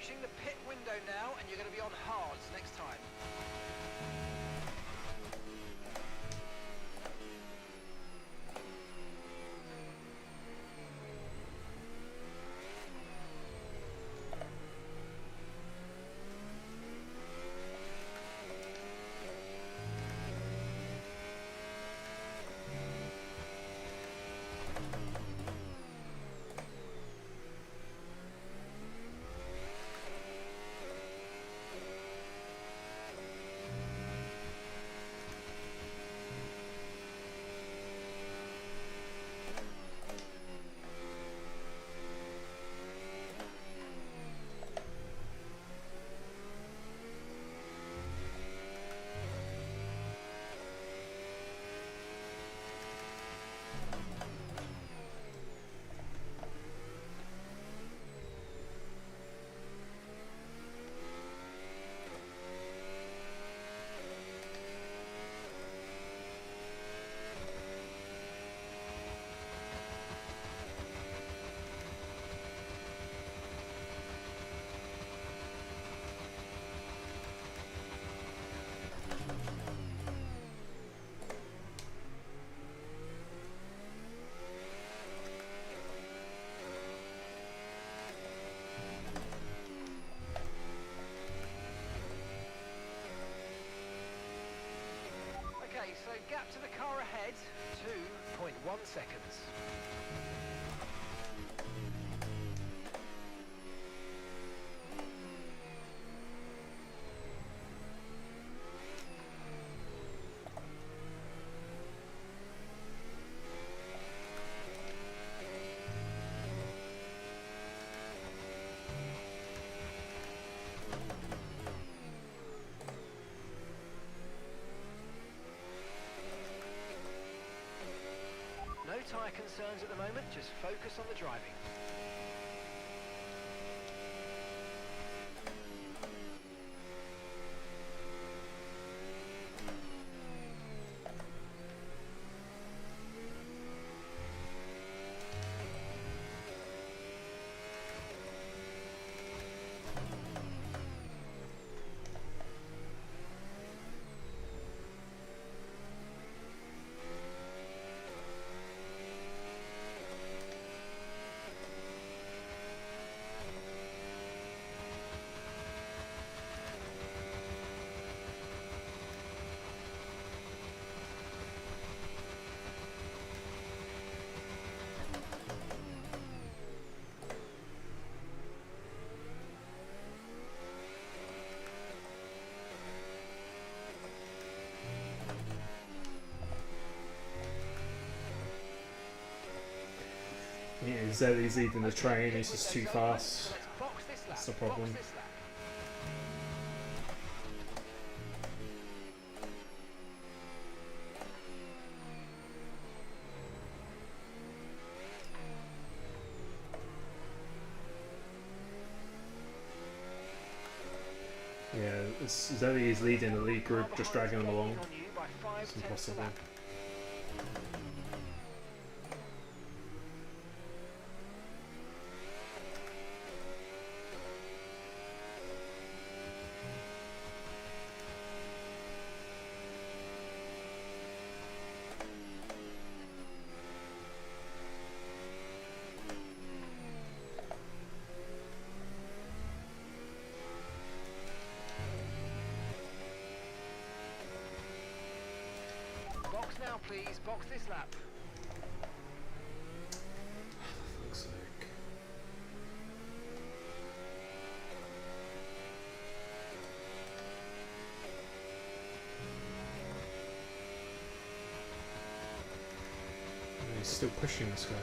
approaching the pit window now, and you're going to be on hards next time. Okay, so gap to the car ahead, 2.1 seconds. No tyre concerns at the moment, just focus on the driving. Yeah, Zelly's leading the train, he's just too fast. That's the problem. Yeah, Zelly is leading the lead group, just dragging them along. It's impossible. Box now, please. Box this lap. Fuck's sake. He's still pushing this guy.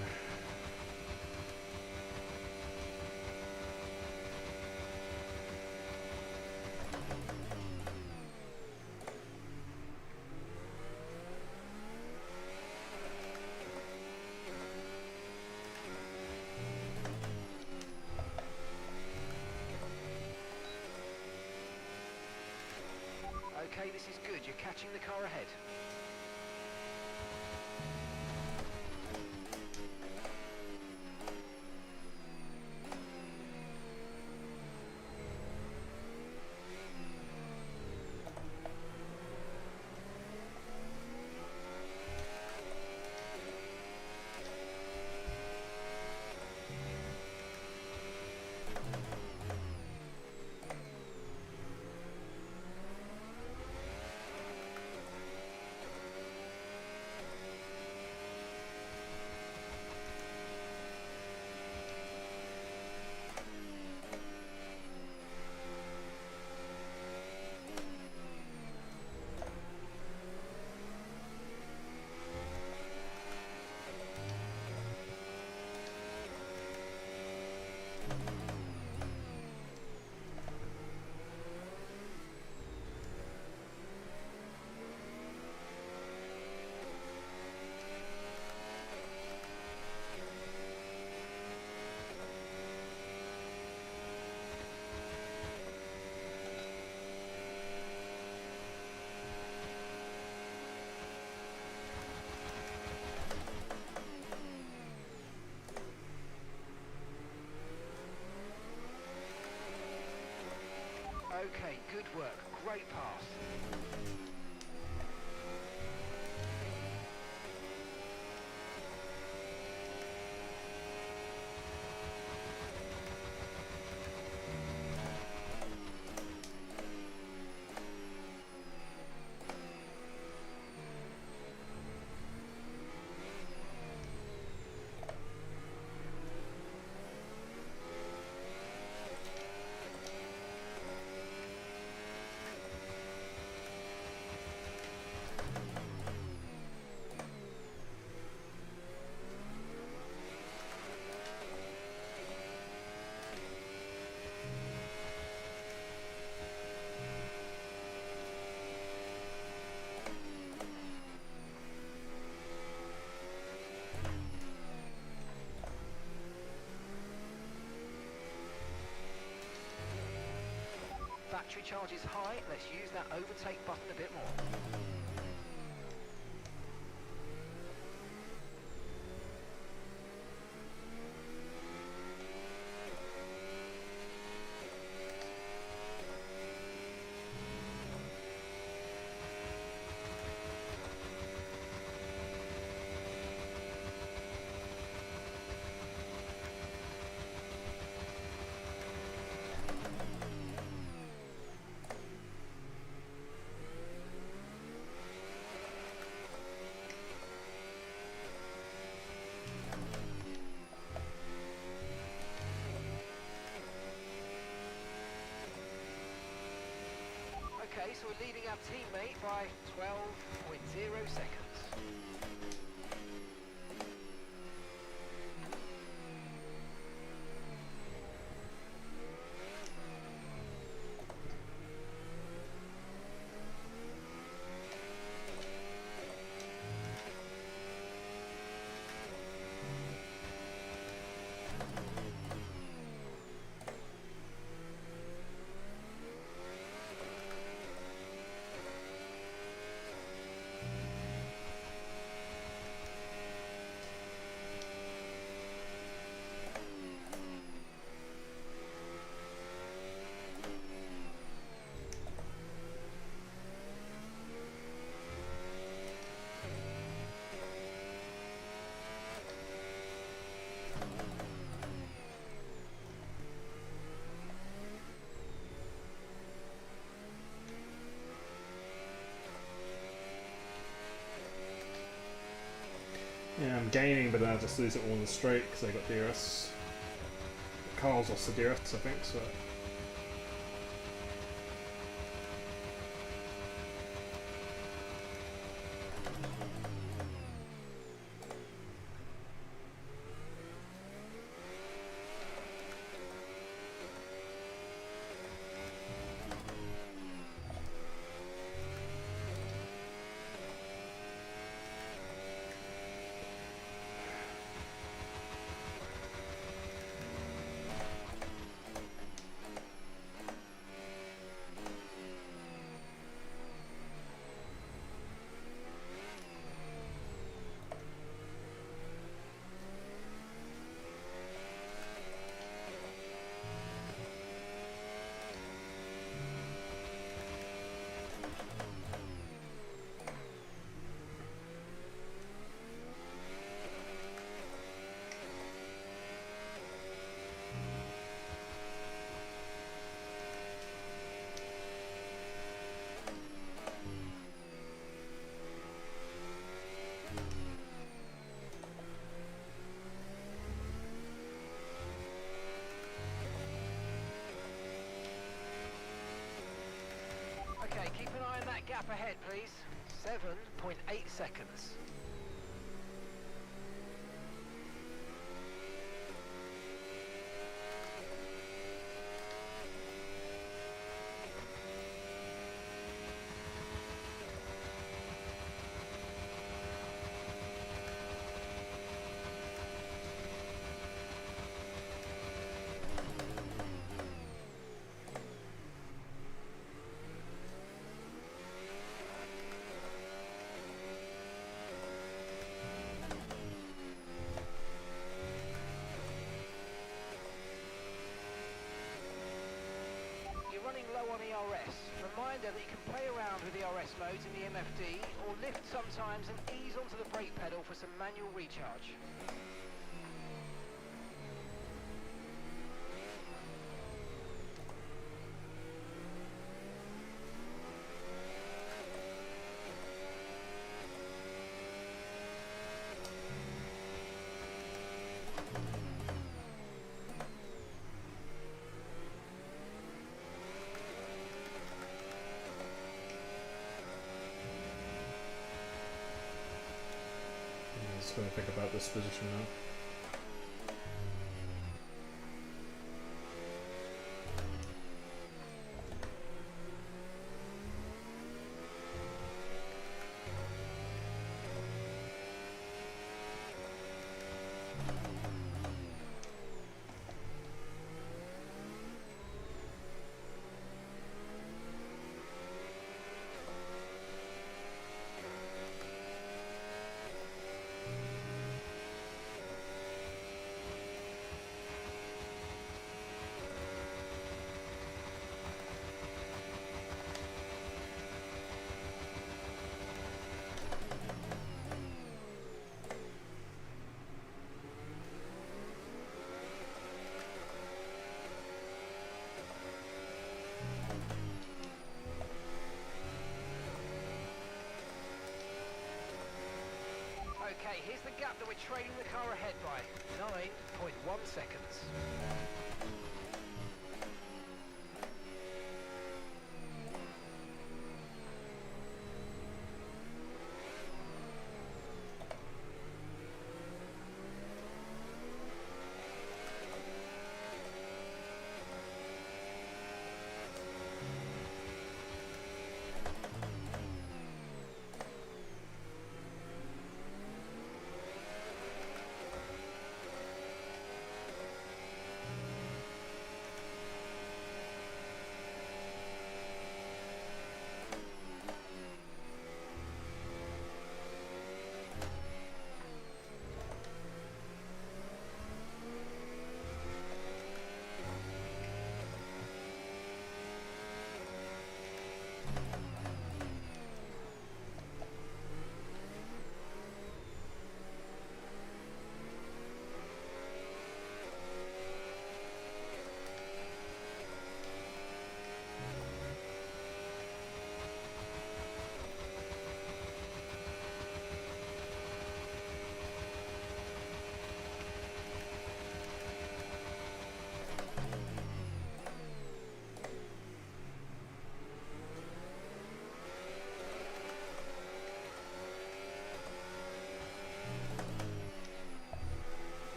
Okay, this is good. You're catching the car ahead. Okay, good work. Great pass. Battery charge is high. Let's use that overtake button a bit more. Okay, so we're leading our teammate by 12.0 seconds. Yeah, I'm gaining, but then I just lose it all in the straight because I got DRS. Carl's lost the DRS, I think, so. Okay, keep an eye on that gap ahead, please. 7.8 seconds. low on ERS. Reminder that you can play around with ERS modes in the MFD or lift sometimes and ease onto the brake pedal for some manual recharge. Just going to think about this position now. Okay, here's the gap that we're trailing the car ahead by. 9.1 seconds.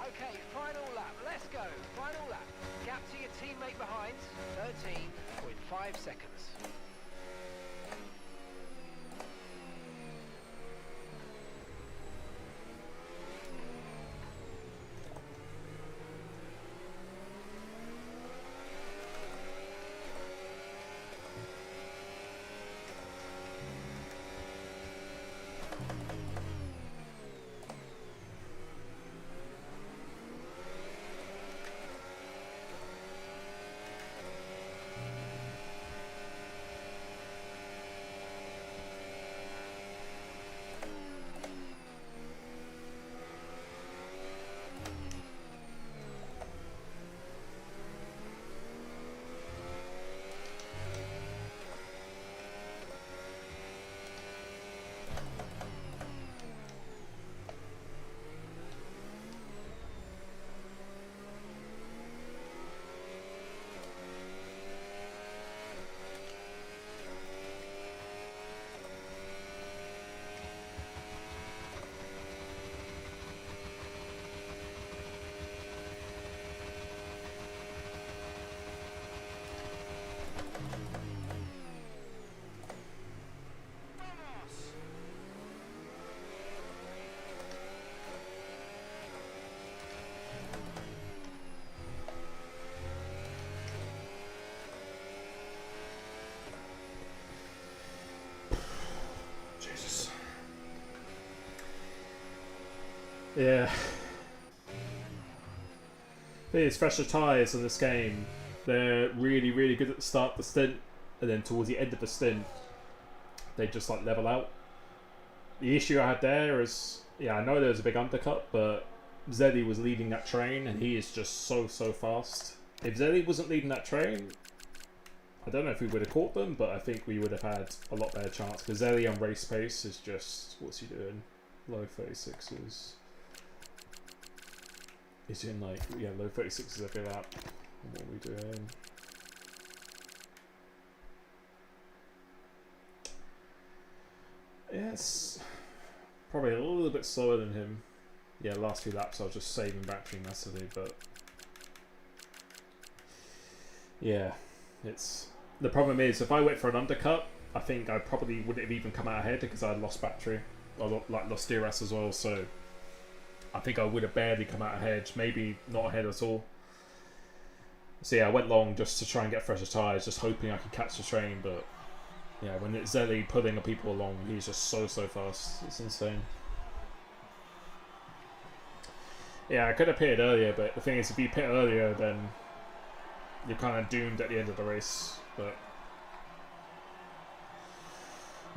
Okay, final lap. Let's go. Final lap. Gap to your teammate behind, 13.5 seconds. Yeah. It's fresher tyres in this game. They're really, really good at the start of the stint, and then towards the end of the stint, they just like level out. The issue I had there is, yeah, I know there was a big undercut, but Zeddy was leading that train, and he is just so fast. If Zeddy wasn't leading that train, I don't know if we would have caught them, but I think we would have had a lot better chance. Because Zeddy on race pace is just, what's he doing? Low 36s. He's in like, yeah, low 36s every lap. What are we doing? Yes, probably a little bit slower than him. Yeah, last few laps I was just saving battery massively, but yeah, it's the problem is if I went for an undercut, I think I probably wouldn't have even come out ahead because I lost battery, or like lost DRS as well. So I think I would have barely come out ahead, maybe not ahead at all. So yeah, I went long just to try and get fresher tyres, just hoping I could catch the train, but yeah, when it's Zeddy pulling people along, he's just so fast. It's insane. Yeah, I could have pitted earlier, but the thing is, if you pit earlier, then you're kind of doomed at the end of the race. But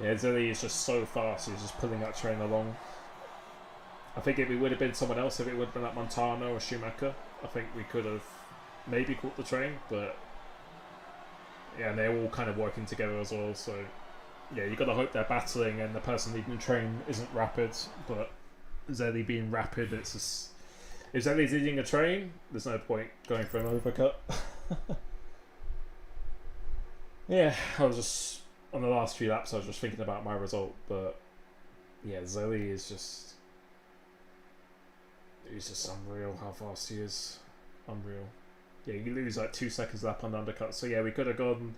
yeah, Zeddy is just so fast. He's just pulling that train along. I think if it would have been someone else, if it would have been like Montana or Schumacher, I think we could have maybe caught the train, but yeah, and they're all kind of working together as well, so yeah, you got to hope they're battling and the person leading the train isn't rapid, but Zeddy being rapid, it's just, if Zeddy's leading a train, there's no point going for an overcut. Yeah, I was just, on the last few laps I was just thinking about my result, but yeah, Zeddy is just, he's just unreal how fast he is. Unreal. Yeah, you lose like 2 seconds lap on the undercut. So yeah, we could have gone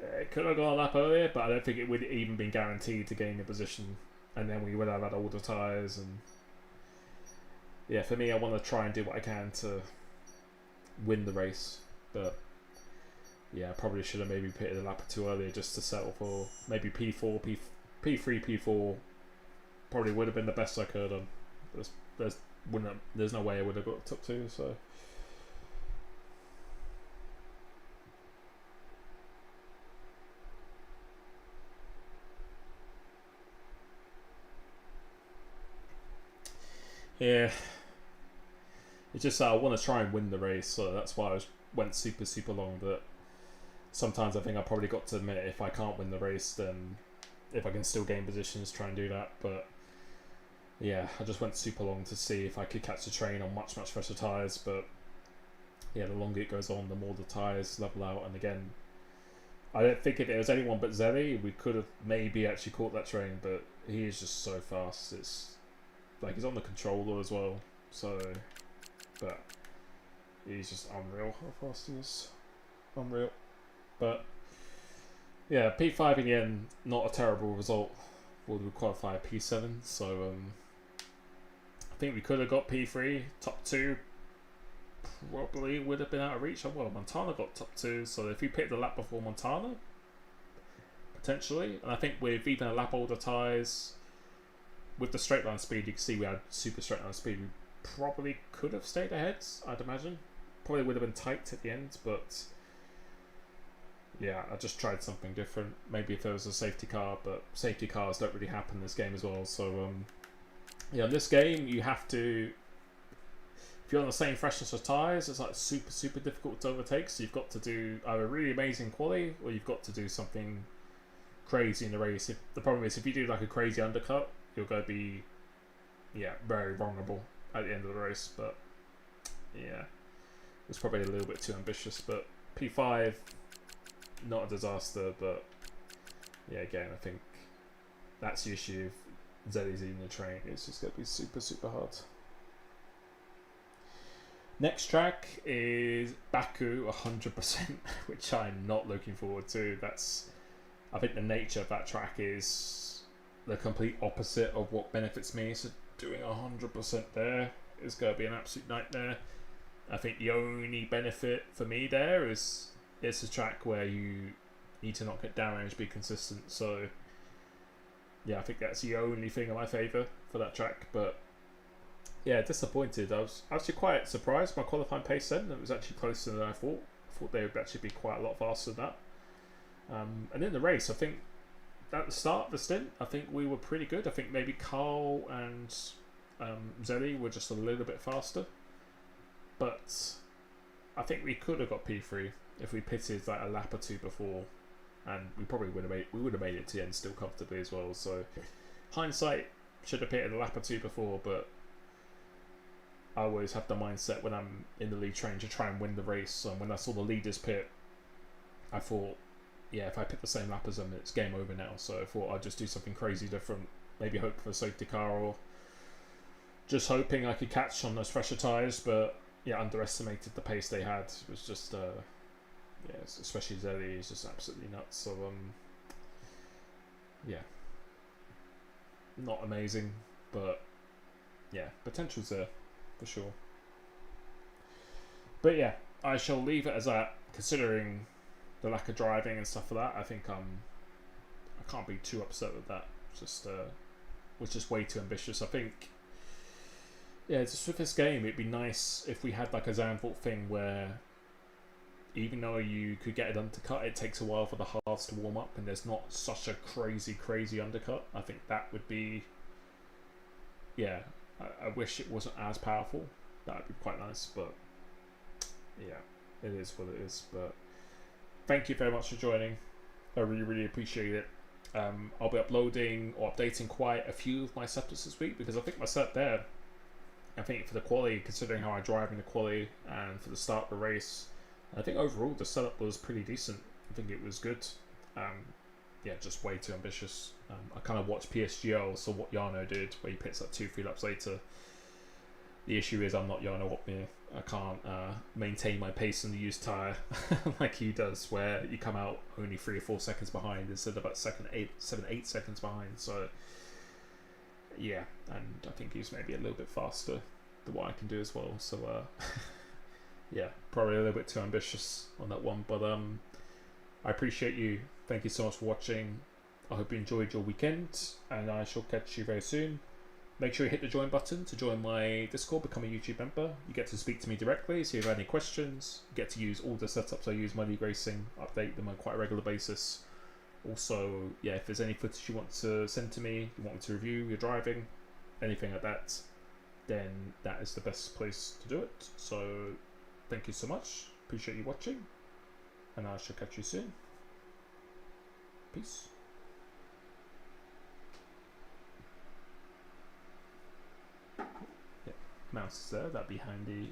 a lap earlier, but I don't think it would have even been guaranteed to gain a position. And then we would have had older tyres. And yeah, for me, I want to try and do what I can to win the race. But yeah, I probably should have maybe pitted a lap or two earlier just to settle for maybe P4, P3, P4. Probably would have been the best I could have done. There's no way I would have got top 2, so. Yeah, it's just I want to try and win the race, so that's why I went super long. But sometimes I think I probably got to admit if I can't win the race, then if I can still gain positions, try and do that. But yeah, I just went super long to see if I could catch the train on much fresher tyres. But yeah, the longer it goes on, the more the tyres level out. And again, I don't think if it was anyone but Zeddy, we could have maybe actually caught that train. But he is just so fast. It's like he's on the controller as well, so, but he's just unreal how fast he is. Unreal. But yeah, P5 in the end, not a terrible result. Would qualify P7, so I think we could have got P3, top 2 probably would have been out of reach. Well, Montana got top 2, so if we picked the lap before Montana, potentially, and I think with even a lap older tyres, with the straight line speed, you can see we had super straight line speed. We probably could have stayed ahead, I'd imagine. Probably would have been tight at the end, but yeah, I just tried something different. Maybe if there was a safety car, but safety cars don't really happen in this game as well. So yeah, in this game you have to, if you're on the same freshness of tyres, it's like super difficult to overtake. So you've got to do either really amazing quality, or you've got to do something crazy in the race. The problem is if you do like a crazy undercut, you're going to be, yeah, very vulnerable at the end of the race. But yeah, it's probably a little bit too ambitious. But P5, not a disaster, but yeah, again, I think that's the issue. If Zeddy's eating the train, it's just going to be super hard. Next track is Baku 100%, which I'm not looking forward to. I think the nature of that track is the complete opposite of what benefits me. So doing 100% there is going to be an absolute nightmare. I think the only benefit for me there is it's a track where you need to not get damaged, be consistent. So yeah, I think that's the only thing in my favour for that track. But Yeah, disappointed. I was actually quite surprised. My qualifying pace then, it was actually closer than I thought. I thought they would actually be quite a lot faster than that. And in the race, I think at the start of the stint, I think we were pretty good. I think maybe Carl and Zelly were just a little bit faster, but I think we could have got P3 if we pitted like a lap or two before, and we probably would have made it to the end still comfortably as well. So hindsight, should have pitted a lap or two before, but I always have the mindset when I'm in the lead train to try and win the race. And when I saw the leaders pit, I thought, yeah, if I pit the same lap as them, it's game over now. So I thought I'd just do something crazy different. Maybe hope for a safety car, or just hoping I could catch on those fresher tyres. But yeah, underestimated the pace they had. It was just, yeah, especially Zelly is just absolutely nuts. So yeah, not amazing, but yeah, potential's there for sure. But yeah, I shall leave it as that. Considering the lack of driving and stuff like that, I think I can't be too upset with that. Just was just way too ambitious. I think, yeah, just with this game, it'd be nice if we had like a Zandvoort thing where even though you could get it undercut, it takes a while for the halves to warm up, and there's not such a crazy undercut. I think that would be, yeah. I wish it wasn't as powerful. That would be quite nice, but yeah, it is what it is. But thank you very much for joining. I really appreciate it. I'll be uploading or updating quite a few of my setups this week, because I think my setup there, I think for the quali, considering how I drive in the quali and for the start of the race, I think overall the setup was pretty decent. I think it was good. Yeah, just way too ambitious. I kind of watched PSGL, so what Jarno did, where he pits up 2-3 laps later. The issue is I'm not Jarno Opmeer. I can't maintain my pace in the used tyre like he does, where you come out only 3 or 4 seconds behind instead of about 7-8 seconds behind. So yeah, and I think he's maybe a little bit faster than what I can do as well. So yeah, probably a little bit too ambitious on that one, but I appreciate you. Thank you so much for watching. I hope you enjoyed your weekend, and I shall catch you very soon. Make sure you hit the join button to join my Discord, become a YouTube member. You get to speak to me directly, so if you have any questions, you get to use all the setups I use my league racing, update them on quite a regular basis. Also, yeah, if there's any footage you want to send to me, you want me to review your driving, anything like that, then that is the best place to do it. So thank you so much. Appreciate you watching, and I shall catch you soon. Peace. Yeah, mouse is there. That'd be handy.